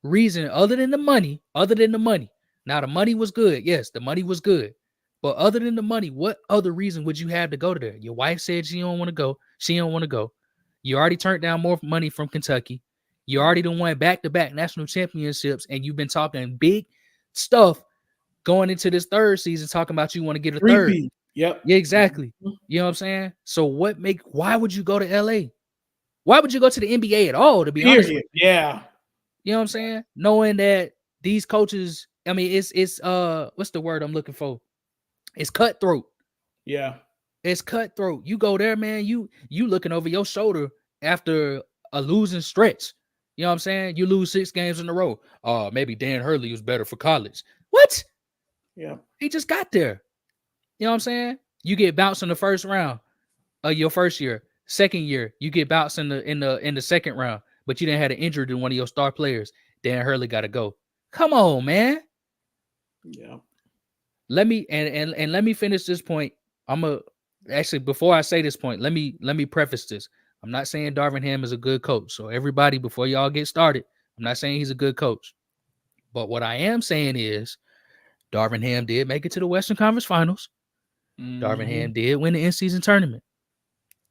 reason other than the money? Now the money was good. Yes, the money was good. But other than the money, what other reason would you have to go to there? Your wife said she don't want to go. She don't want to go. You already turned down more money from Kentucky. You already done won back-to-back national championships, and you've been talking big stuff going into this third season, talking about you want to get a third. Repeat. Yep. Yeah, exactly. You know what I'm saying? So why would you go to LA? Why would you go to the NBA at all, to be honest with you? Yeah. You know what I'm saying? Knowing that these coaches, I mean, it's what's the word I'm looking for? It's cutthroat. Yeah. It's cutthroat. You go there, man, you looking over your shoulder after a losing stretch. You know what I'm saying? You lose 6 games in a row. Maybe Dan Hurley was better for college. What? Yeah. He just got there. You know what I'm saying? You get bounced in the first round of your first year. Second year, you get bounced in the second round, but you didn't have an injury to one of your star players. Dan Hurley got to go. Come on, man. Yeah. Let me and let me finish this point. Actually, before I say this point, let me preface this. I'm not saying Darvin Ham is a good coach. So everybody, before y'all get started, I'm not saying he's a good coach. But what I am saying is Darvin Ham did make it to the Western Conference Finals. Darvin Ham did win the in-season tournament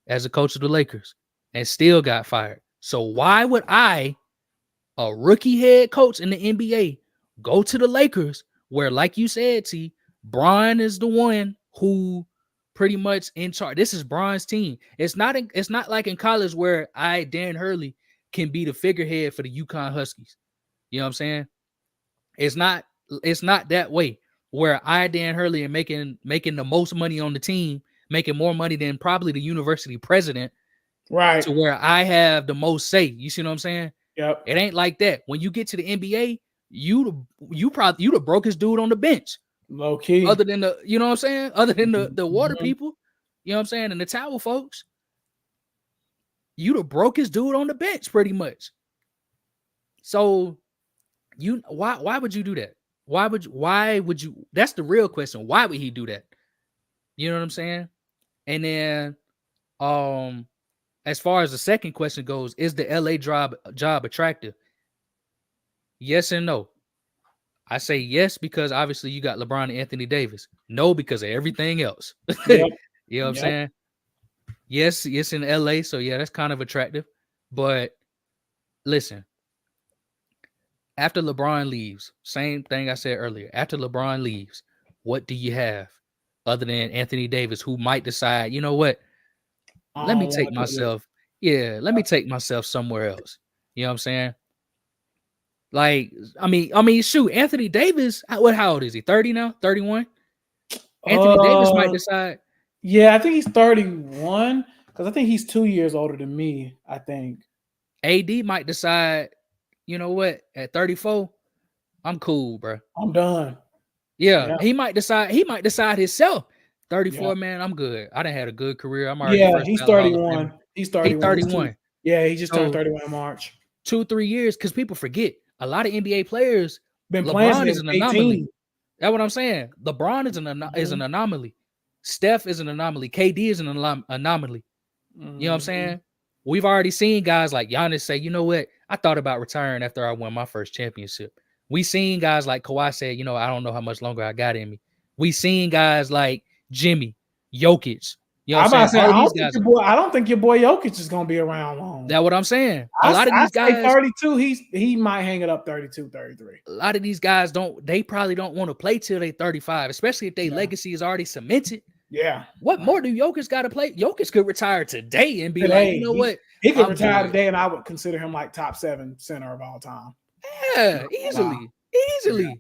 as a coach of the Lakers and still got fired. So why would I, a rookie head coach in the NBA, go to the Lakers where, like you said, T, Bron is the one who pretty much in charge. This is Bron's team. It's not like in college where Dan Hurley, can be the figurehead for the UConn Huskies. You know what I'm saying? It's not that way where Dan Hurley are making the most money on the team, making more money than probably the university president. Right. To where I have the most say. You see what I'm saying? Yep. It ain't like that. When you get to the NBA, you the brokest dude on the bench. Low key. Other than the, you know what I'm saying? Other than the water people, you know what I'm saying? And the towel folks. You the brokest dude on the bench, pretty much. So why would you do that? Why would you? That's the real question. Why would he do that? You know what I'm saying? And then, as far as the second question goes, is the LA job attractive? Yes and no. I say yes because obviously you got LeBron and Anthony Davis. No, because of everything else. Yep. You know what I'm saying? Yes, it's in LA, so yeah, that's kind of attractive. But listen, after LeBron leaves, same thing I said earlier. After LeBron leaves, what do you have other than Anthony Davis, who might decide, you know what? Let me take myself. Yeah, let me take myself somewhere else. You know what I'm saying? Like, I mean, shoot, Anthony Davis, how old is he? 30 now? 31? Anthony Davis might decide. Yeah, I think he's 31 because I think he's 2 years older than me, I think. AD might decide, you know what? At 34, I'm cool, bro. I'm done. Yeah, he might decide himself. 34, Yeah. man, I'm good. I done had a good career. I'm already first he's ballot Hall of 31. Famer. He's 31. He's 31. Yeah, he just turned 31 in March. 2-3 years, because people forget a lot of NBA players. Been playing LeBron is an anomaly. 18. That's what I'm saying. LeBron is an anomaly. Steph is an anomaly. KD is an anomaly. You know what I'm saying? We've already seen guys like Giannis say, you know what? I thought about retiring after I won my first championship. We seen guys like Kawhi say, you know, I don't know how much longer I got in me. We seen guys like Jimmy, Jokic. You know what I'm saying? I don't think your boy Jokic is going to be around long. That's what I'm saying. A lot of these guys, 32, he might hang it up 32, 33. A lot of these guys they probably don't want to play till they 35, especially if their legacy is already cemented. Yeah. What more do Jokic got to play? Jokic could retire today and be like, you know what? He could retire today, and I would consider him like top 7 center of all time. Yeah, easily. Yeah.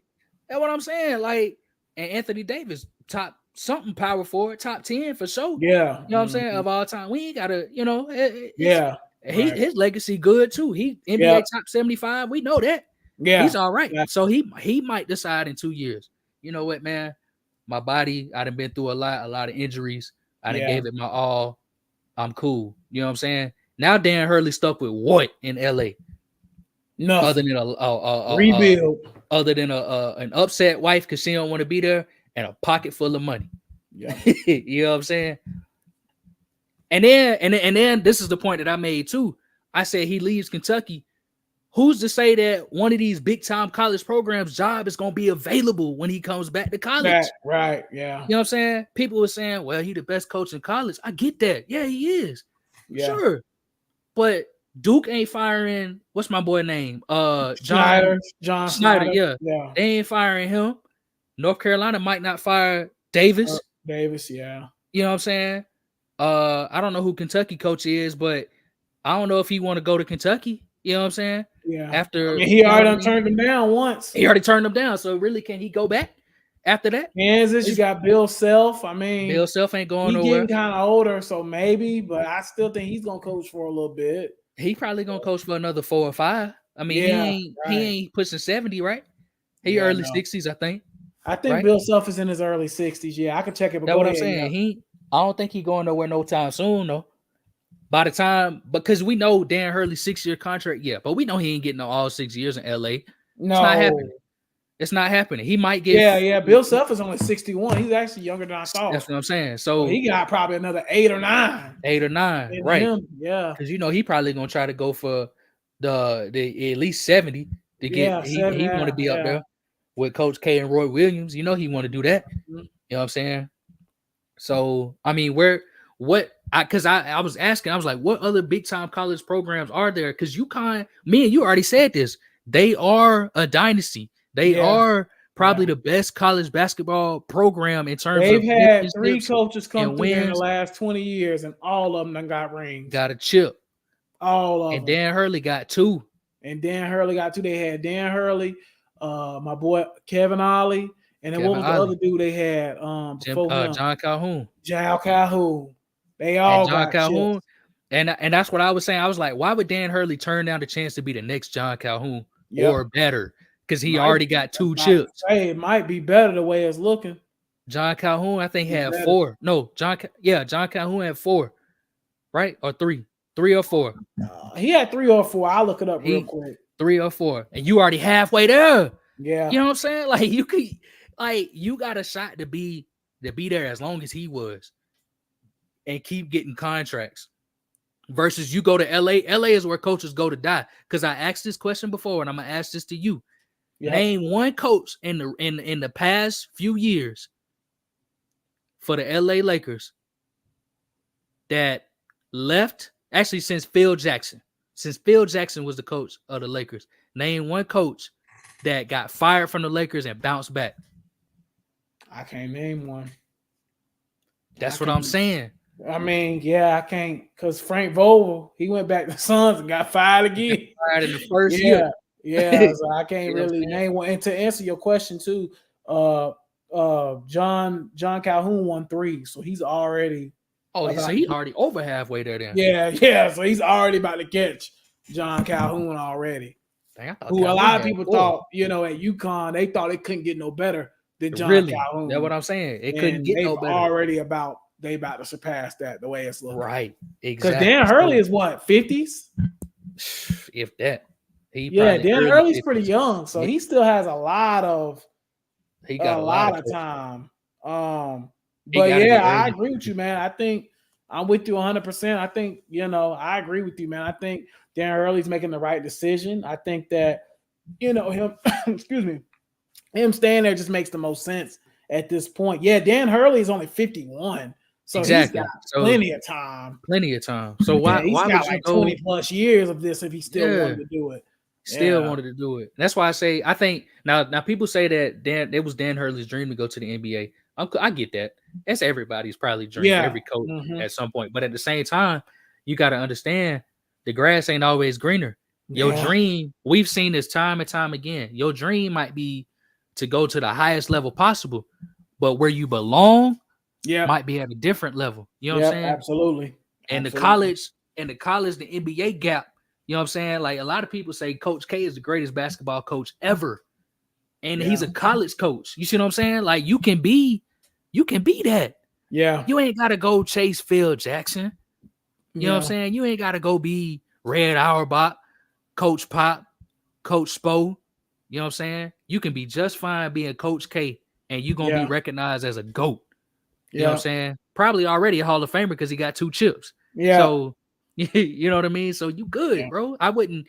That's what I'm saying. Like, and Anthony Davis, top something power forward, top 10 for sure. Yeah. You know what I'm saying? Of all time. We ain't gotta, you know, his legacy good too. He NBA top 75. We know that. Yeah. He's all right. Yeah. So he might decide in 2 years. You know what, man? My body, I done been through a lot of injuries. I done gave it my all. I'm cool. You know what I'm saying? Now Dan Hurley stuck with what in LA? Nothing. other than Rebuild. other than an upset wife because she don't want to be there and a pocket full of money. Yeah. You know what I'm saying? And then this is the point that I made too. I said he leaves Kentucky. Who's to say that one of these big time college programs job is going to be available when he comes back to college? Right. Yeah. You know what I'm saying? People were saying, well, he the best coach in college. I get that. Yeah, he is. Yeah. Sure. But Duke ain't firing, what's my boy name? John Snyder. Yeah. They ain't firing him. North Carolina might not fire Davis. Davis, yeah. You know what I'm saying? I don't know who Kentucky coach is, but I don't know if he want to go to Kentucky. You know what I'm saying? Yeah. After he already turned him down once. He already turned him down. So really, can he go back after that? Kansas, you got Bill Self. Bill Self ain't going he's nowhere. Getting kind of older, so maybe, but I still think he's gonna coach for a little bit. He probably gonna coach for another 4 or 5. I mean, he ain't pushing 70, right? He early 60s, I think. I think Bill Self is in his early 60s. Yeah, I can check it. That's what I'm saying. Yeah. I don't think he's going nowhere no time soon, though. By the time, because we know Dan Hurley's 6-year contract, but we know he ain't getting all 6 years in LA. No, it's not happening. It's not happening. He might get. Yeah. Bill Self is only 61. He's actually younger than I thought. That's what I'm saying. So he got probably another 8 or 9. 8 or 9, right? Yeah, because he probably gonna try to go for the at least 70 to get. He want to be up there with Coach K and Roy Williams. He want to do that. Mm-hmm. You know what I'm saying? So I mean, because I was asking, I was like, what other big time college programs are there? Because me and you already said this. They are a dynasty. They are probably the best college basketball program in terms They've of. They've had 3 coaches come through in the last 20 years, and all of them done got rings. Got a chip. All of them. And Dan Hurley got 2. They had Dan Hurley, my boy Kevin Ollie, and then what was the other dude they had? John Calhoun. John Calhoun. They all got Calhoun. Chips. And that's what I was saying. I was like, why would Dan Hurley turn down the chance to be the next John Calhoun or better? Because he already got 2 chips. It might be better the way it's looking. John Calhoun, I think, had 4. No, John Calhoun had 4, right? Or 3 or 4. He had 3 or 4. I'll look it up real quick. 3 or 4, and you already halfway there. Yeah, you know what I'm saying? Like you got a shot to be there as long as he was, and keep getting contracts. Versus you go to LA. LA is where coaches go to die. Because I asked this question before, and I'm gonna ask this to you. Yep. Name one coach in the past few years for the LA Lakers that left. Actually, since Phil Jackson was the coach of the Lakers. Name one coach that got fired from the Lakers and bounced back. I can't name one. That's what I'm saying. I mean, I can't, because Frank Vogel, he went back to Suns and got fired again. Fired in the first year. Yeah, so I can't really name one. And to answer your question too, John Calhoun won 3, so he's already. Oh, so he's already over halfway there then. Yeah. So he's already about to catch John Calhoun already. Dang, who a lot of people thought, at UConn, they thought it couldn't get no better than John Calhoun. That's what I'm saying. It couldn't get no better. They about to surpass that the way it's looking. Right. Exactly. Because Dan Hurley is what, 50s? If that. Dan Hurley's pretty young, so he still has a lot of time. But I agree with you, man. I think I'm with you 100%. I think, I agree with you, man. I think Dan Hurley's making the right decision. I think that, him, him staying there just makes the most sense at this point. Yeah, Dan Hurley is only 51. So exactly. He's got plenty of time. So why he's got like 20 plus years of this if he still wanted to do it. Wanted to do it. That's why I think now people say that it was Dan Hurley's dream to go to the NBA. I get that. That's everybody's probably dream. Every coach at some point. But at the same time, you got to understand the grass ain't always greener. Your dream, we've seen this time and time again. Your dream might be to go to the highest level possible, but where you belong might be at a different level. You know what I'm saying? Absolutely. And the college, the NBA gap, you know what I'm saying? Like a lot of people say Coach K is the greatest basketball coach ever. And he's a college coach. You see what I'm saying? Like you can be that. Yeah. You ain't got to go chase Phil Jackson. You know what I'm saying? You ain't got to go be Red Auerbach, Coach Pop, Coach Spo. You know what I'm saying? You can be just fine being Coach K, and you're gonna be Yeah. recognized as a GOAT. You know what I'm Yeah. saying? Probably already a Hall of Famer because he got 2 chips. Yeah. So you know what I mean? So you good, Yeah. bro. I wouldn't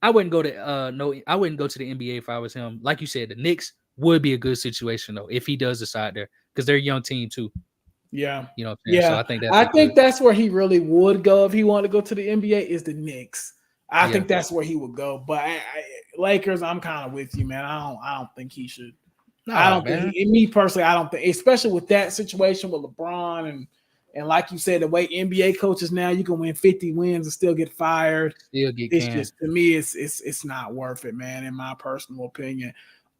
go to I wouldn't go to the NBA if I was him. Like you said, the Knicks would be a good situation though if he does decide there because they're a young team too. Yeah. You know what I'm saying? So Yeah. I think that'd I be think good. that's where he really would go if he wanted to go to the NBA is the Knicks. I Yeah. think that's where he would go. But Lakers, I'm kind of with you, man. I don't think he should. I Nah, don't think man. me personally, I don't think, especially with that situation with LeBron and like you said, the way NBA coaches now, you can win 50 wins and still get fired. Still get It's canned. just to me, it's not worth it, man, in my personal opinion.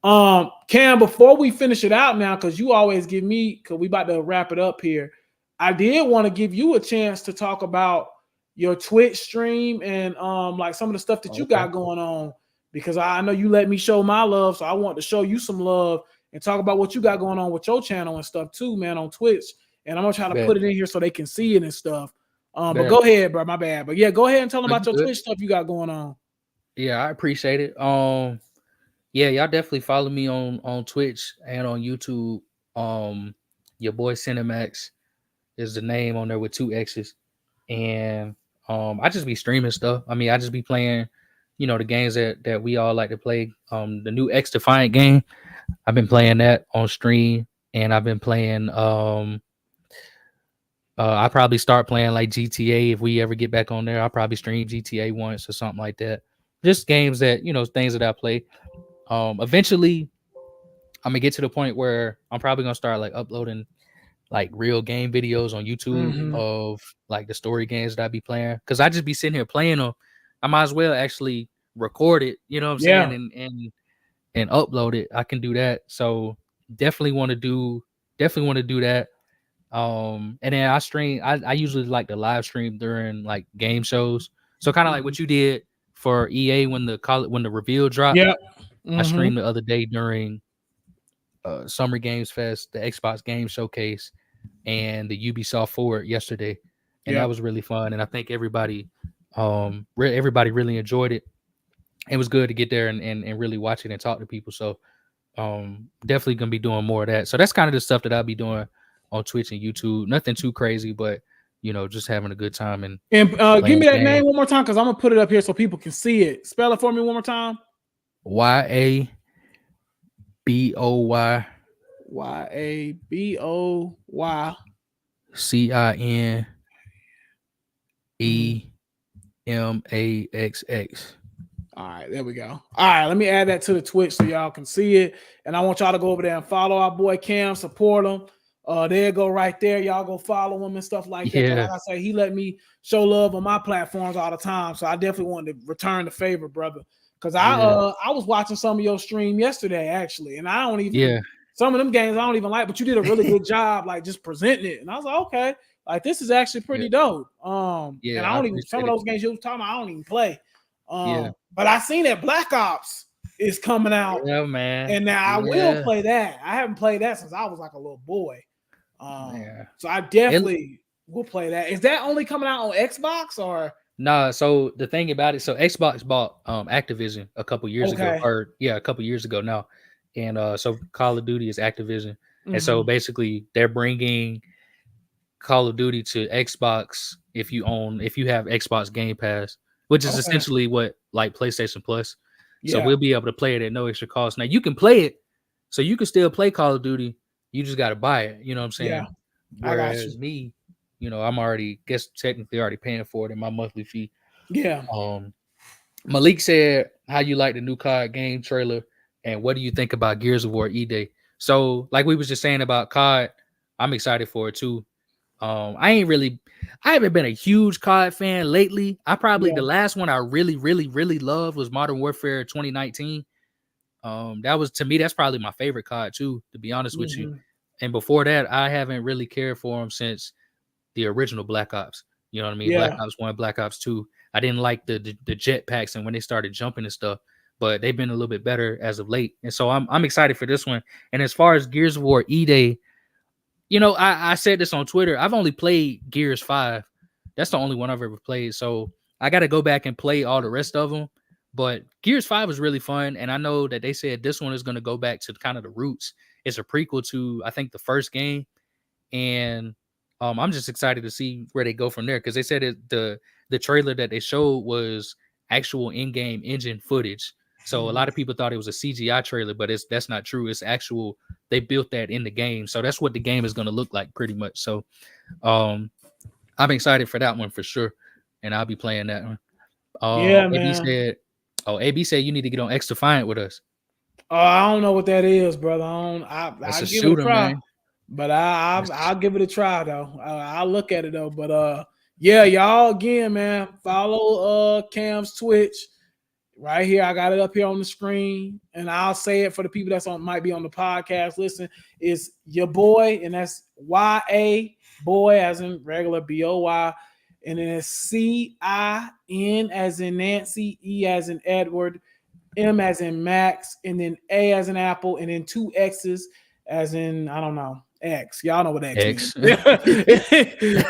Cam, before we finish it out now, because you always give me, because we about to wrap it up here. I did want to give you a chance to talk about your Twitch stream and like some of the stuff that you Okay. got going on, because I know you let me show my love, so I want to show you some love and talk about what you got going on with your channel and stuff too, man, on Twitch. And I'm gonna try to Bet. put it in here so they can see it and stuff. But Bet. go ahead, bro. My bad. But yeah, go ahead and tell them No, about you your good. Twitch stuff you got going on. Yeah, I appreciate it. Yeah, y'all definitely follow me on Twitch and on YouTube. Your boy Cinemax is the name on there with 2 X's. And I just be streaming stuff. I mean, I just be playing, the games that we all like to play. The new X Defiant game. I've been playing that on stream, and I've been playing I probably start playing like GTA if we ever get back on there. I'll probably stream GTA once or something like that. Just games that, things that I play. Eventually I'm gonna get to the point where I'm probably gonna start like uploading like real game videos on YouTube Mm-hmm. of like the story games that I be playing. Cause I just be sitting here playing them. I might as well actually record it, you know what I'm saying, Yeah. and upload it. I can do that. So definitely want to do that. And then I usually like to live stream during like game shows. So kind of like Mm-hmm. what you did for EA when the reveal dropped. Yeah. I Mm-hmm. streamed the other day during Summer Games Fest, the Xbox Game Showcase, and the Ubisoft Forward yesterday, and Yeah. that was really fun. And I think everybody really enjoyed it. It was good to get there and really watch it and talk to people. So definitely gonna be doing more of that. So that's kind of the stuff that I'll be doing on Twitch and YouTube. Nothing too crazy, but just having a good time and And give playing me the that game. name one more time because I'm gonna put it up here so people can see it. Spell it for me one more time. YABOY YABOY CINEMAXX. All right, there we go. All right, let me add that to the Twitch so y'all can see it. And I want y'all to go over there and follow our boy Cam, support him. There go right there. Y'all go follow him and stuff like that. 'Cause Yeah. like I say, he let me show love on my platforms all the time. So I definitely wanted to return the favor, brother. Because I was watching some of your stream yesterday, actually. And I don't even Yeah. some of them games I don't even like, but you did a really good job, like just presenting it. And I was like, okay, like this is actually pretty dope. And Yeah, I I don't even some appreciate of it. those games you was talking about, I don't even play. Yeah. But I seen that Black Ops is coming out, Yeah, man. and now I will Yeah. play that. I haven't played that since I was like a little boy. Yeah. So I definitely will play that. Is that only coming out on Xbox or? Nah, so the thing about it, so Xbox bought Activision a couple years ago, Okay. or a couple years ago now, and so Call of Duty is Activision, and so Mhm. basically they're bringing Call of Duty to Xbox if you have Xbox Game Pass, which is Okay. essentially what like PlayStation Plus. So Yeah. we'll be able to play it at no extra cost. Now you can play it, so you can still play Call of Duty. You just got to buy it. You know what I'm saying? Yeah. I got you. Whereas me, I'm already technically already paying for it in my monthly fee. Yeah. Malik said, "How you like the new COD game trailer, and what do you think about Gears of War E-Day?" So, like we was just saying about COD, I'm excited for it too. I haven't been a huge COD fan lately. The last one I really, really, really loved was Modern Warfare 2019. To me, that's probably my favorite COD too, to be honest with you. Mhm. And before that, I haven't really cared for them since the original Black Ops. You know what I mean? Black Yeah. Ops 1, Black Ops 2. I didn't like the jetpacks and when they started jumping and stuff, but they've been a little bit better as of late. And so I'm excited for this one. And as far as Gears of War E-Day, I said this on Twitter. I've only played Gears 5. That's the only one I've ever played. So I got to go back and play all the rest of them. But Gears 5 was really fun, and I know that they said this one is going to go back to kind of the roots. It's a prequel to, I think, the first game, and I'm just excited to see where they go from there, because they said the trailer that they showed was actual in-game engine footage. So a lot of people thought it was a CGI trailer, but that's not true. It's actual. They built that in the game, so that's what the game is going to look like pretty much. So I'm excited for that one for sure, and I'll be playing that one. Yeah, AB man. said, AB said you need to get on X Defiant with us. Oh, I don't know what that is, brother. That's I'll a give it a shooter, try. man. But I'll give it a try though. I'll look at it though. But yeah, y'all again, man. Follow Cam's Twitch right here. I got it up here on the screen, and I'll say it for the people might be on the podcast. Listen, it's your boy, and that's YA boy as in regular BOY, and then it's CIN as in Nancy, E as in Edward, M as in Max, and then A as in Apple, and then 2 X's as in, I don't know, X. Y'all know what X means.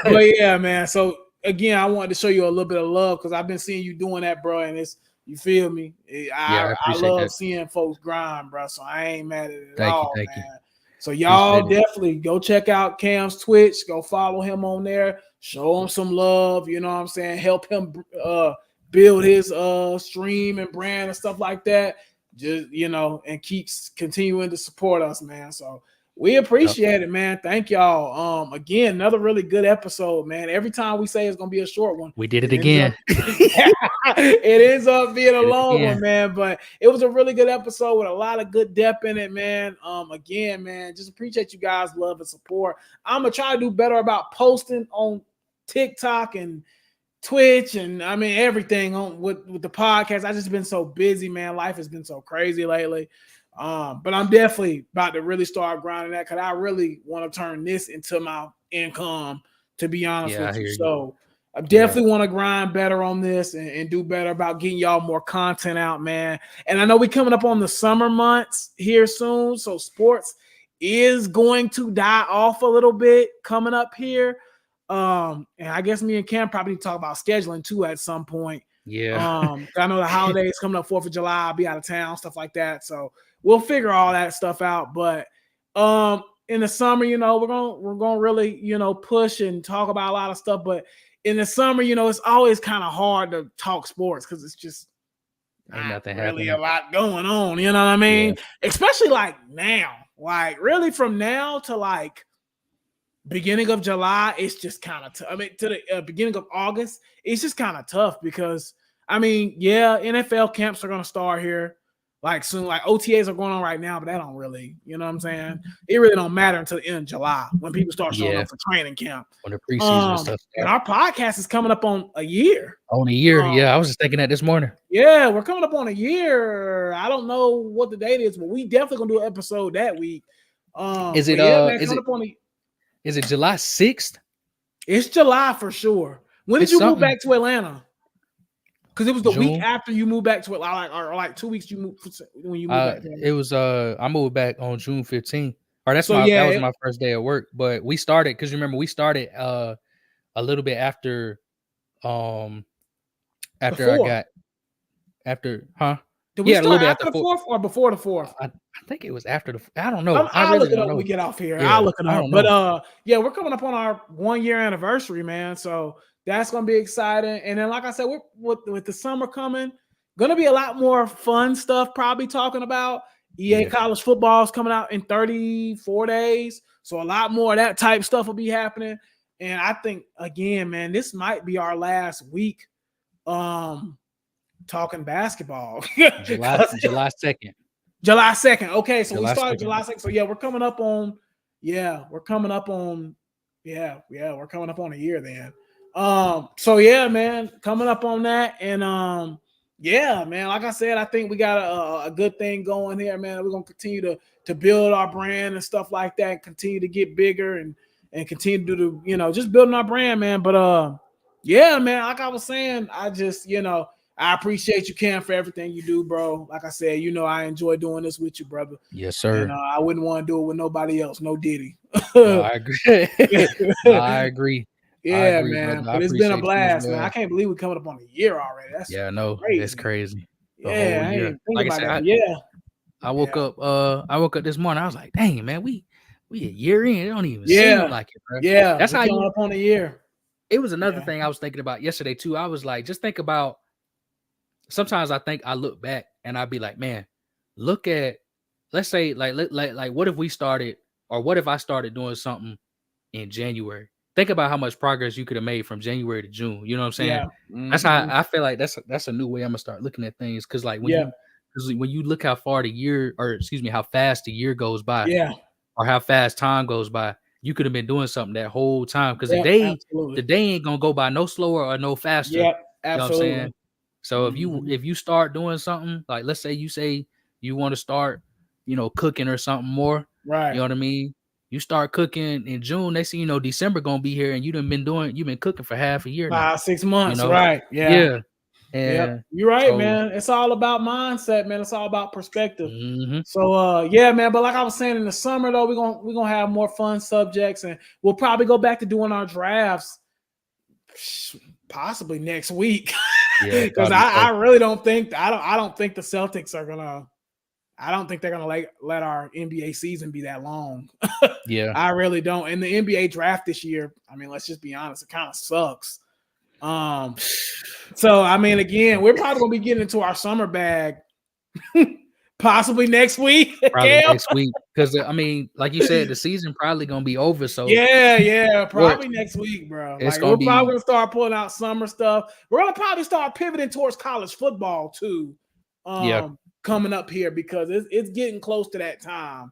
But yeah, man. So again, I wanted to show you a little bit of love because I've been seeing you doing that, bro. And you feel me? I love that. seeing folks grind, bro. So I ain't mad at it at Thank all, you. man. So y'all Appreciate definitely go check out Cam's Twitch. Go follow him on there. Show him some love. You know what I'm saying? Help him build his stream and brand and stuff like that. Just, and keeps continuing to support us, man. So we appreciate it, man. Thank y'all. Again, another really good episode, man. Every time we say it's gonna be a short one, we did it again. It ends up being a long one, man. But it was a really good episode with a lot of good depth in it, man. Again, man, just appreciate you guys' love and support. I'm gonna try to do better about posting on TikTok and Twitch and I mean everything on with the podcast. I just been so busy, man. Life has been so crazy lately. But I'm definitely about to really start grinding that because I really want to turn this into my income, to be honest with you. So I definitely want to grind better on this and do better about getting y'all more content out, man. And I know we're coming up on the summer months here soon, so sports is going to die off a little bit coming up here. And I guess me and Cam probably talk about scheduling too at some point. Yeah. I know the holidays coming up, 4th of July, I'll be out of town, stuff like that. So we'll figure all that stuff out. But in the summer, we're gonna really, push and talk about a lot of stuff. But in the summer, it's always kind of hard to talk sports because it's just not really a lot going on. You know what I mean? Yeah. Especially like now, like really from now to like beginning of July, it's just kind of I mean, to the beginning of August, it's just kind of tough because I mean, yeah, NFL camps are gonna start here like soon. Like OTAs are going on right now, but that don't really, you know what I'm saying? It really don't matter until the end of July when people start showing up for training camp. When the preseason stuff. And our podcast is coming up on a year. On a year, yeah. I was just thinking that this morning. Yeah, we're coming up on a year. I don't know what the date is, but we definitely gonna do an episode that week. Is it Is it July 6th? It's July for sure. When did you move back to Atlanta? Because it was the week after you moved back to Atlanta, or like 2 weeks when you moved back. It was I moved back on June 15th. Or that was my first day at work. But we started because remember we started a little bit after Did we start after the 4th or before the 4th? I think it was after the. I don't know. I'll look it up when we get off here. Yeah, I'll look it up. But yeah, we're coming up on our 1-year anniversary, man. So that's gonna be exciting. And then, like I said, with the summer coming, gonna be a lot more fun stuff. Probably talking about EA college football is coming out in 34 days. So a lot more of that type stuff will be happening. And I think again, man, this might be our last week. Talking basketball. July 2nd. July 2nd. Okay, so we started 2nd. July 2nd. So yeah, we're coming up on we're coming up on a year then. So yeah, man, coming up on that. And yeah, man, like I said, I think we got a good thing going here, man. We're gonna continue to build our brand and stuff like that, and continue to get bigger and continue to do just building our brand, man. But yeah, man, like I was saying, I just I appreciate you, Cam, for everything you do, bro. Like I said, I enjoy doing this with you, brother. Yes, sir. And I wouldn't want to do it with nobody else. No Diddy. No, I agree. I agree. Yeah, man. But it's been a blast, man. I can't believe we're coming up on a year already. That's no, crazy. it's crazy. the whole Yeah, I year. ain't think Like I about said, that. But yeah, I woke up this morning. I was like, dang man, we a year in. It don't even seem yeah, like it, bro. yeah. That's We how coming you up on a year. it was another Yeah, thing I was thinking about yesterday too. I was like, just think about sometimes I think I look back and I'd be like, man, look at let's say like what if we started or what if I started doing something in January? Think about how much progress you could have made from January to June. You know what I'm saying? yeah, That's how hmm I feel like that's a new way I'm gonna start looking at things. Cause like yeah, when you look how far the year or excuse me, how fast the year goes by yeah, or how fast time goes by, you could have been doing something that whole time. Cause yeah. the Absolutely. day ain't gonna go by no slower or no faster. Yeah, You know what I'm saying? absolutely. So hmm if you start doing something, like let's say you want to start, cooking or something more, you Right. know what I mean? You start cooking in June, they see, December gonna be here and you've been cooking for half a year now, 5, 6 you months. know? Right. Yeah. Yeah. Yep. And You're right, so man. It's all about mindset, man. It's all about perspective. mhm, So yeah, man. But like I was saying, in the summer though, we're gonna have more fun subjects, and we'll probably go back to doing our drafts possibly next week. yeah, Because probably I so. really don't think I don't think the Celtics are gonna I don't think they're gonna let our NBA season be that long. Yeah. I really don't. And the NBA draft this year, I mean, let's just be honest, it kind of sucks. So I mean, again, we're probably gonna be getting into our summer bag possibly next week. Probably Cam? next week. Because I mean, like you said, the season probably gonna be over. So Yeah, what probably next week, bro. it's Like gonna we're probably be gonna start pulling out summer stuff. We're gonna probably start pivoting towards college football too, yeah. coming up here because it's getting close to that time.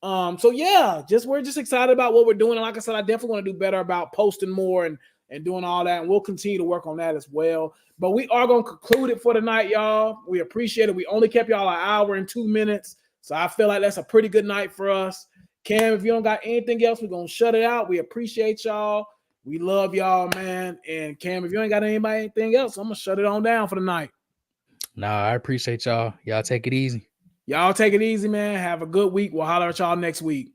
So yeah, we're just excited about what we're doing. And like I said, I definitely want to do better about posting more and doing all that. And we'll continue to work on that as well. But we are gonna conclude it for tonight, y'all. We appreciate it. We only kept y'all an hour and 2 minutes. So I feel like that's a pretty good night for us. Cam, if you don't got anything else, we're gonna shut it out. We appreciate y'all. We love y'all, man. And Cam, if you ain't got anything else, I'm gonna shut it on down for the night. Nah, I appreciate y'all. Y'all take it easy. Y'all take it easy, man. Have a good week. We'll holler at y'all next week.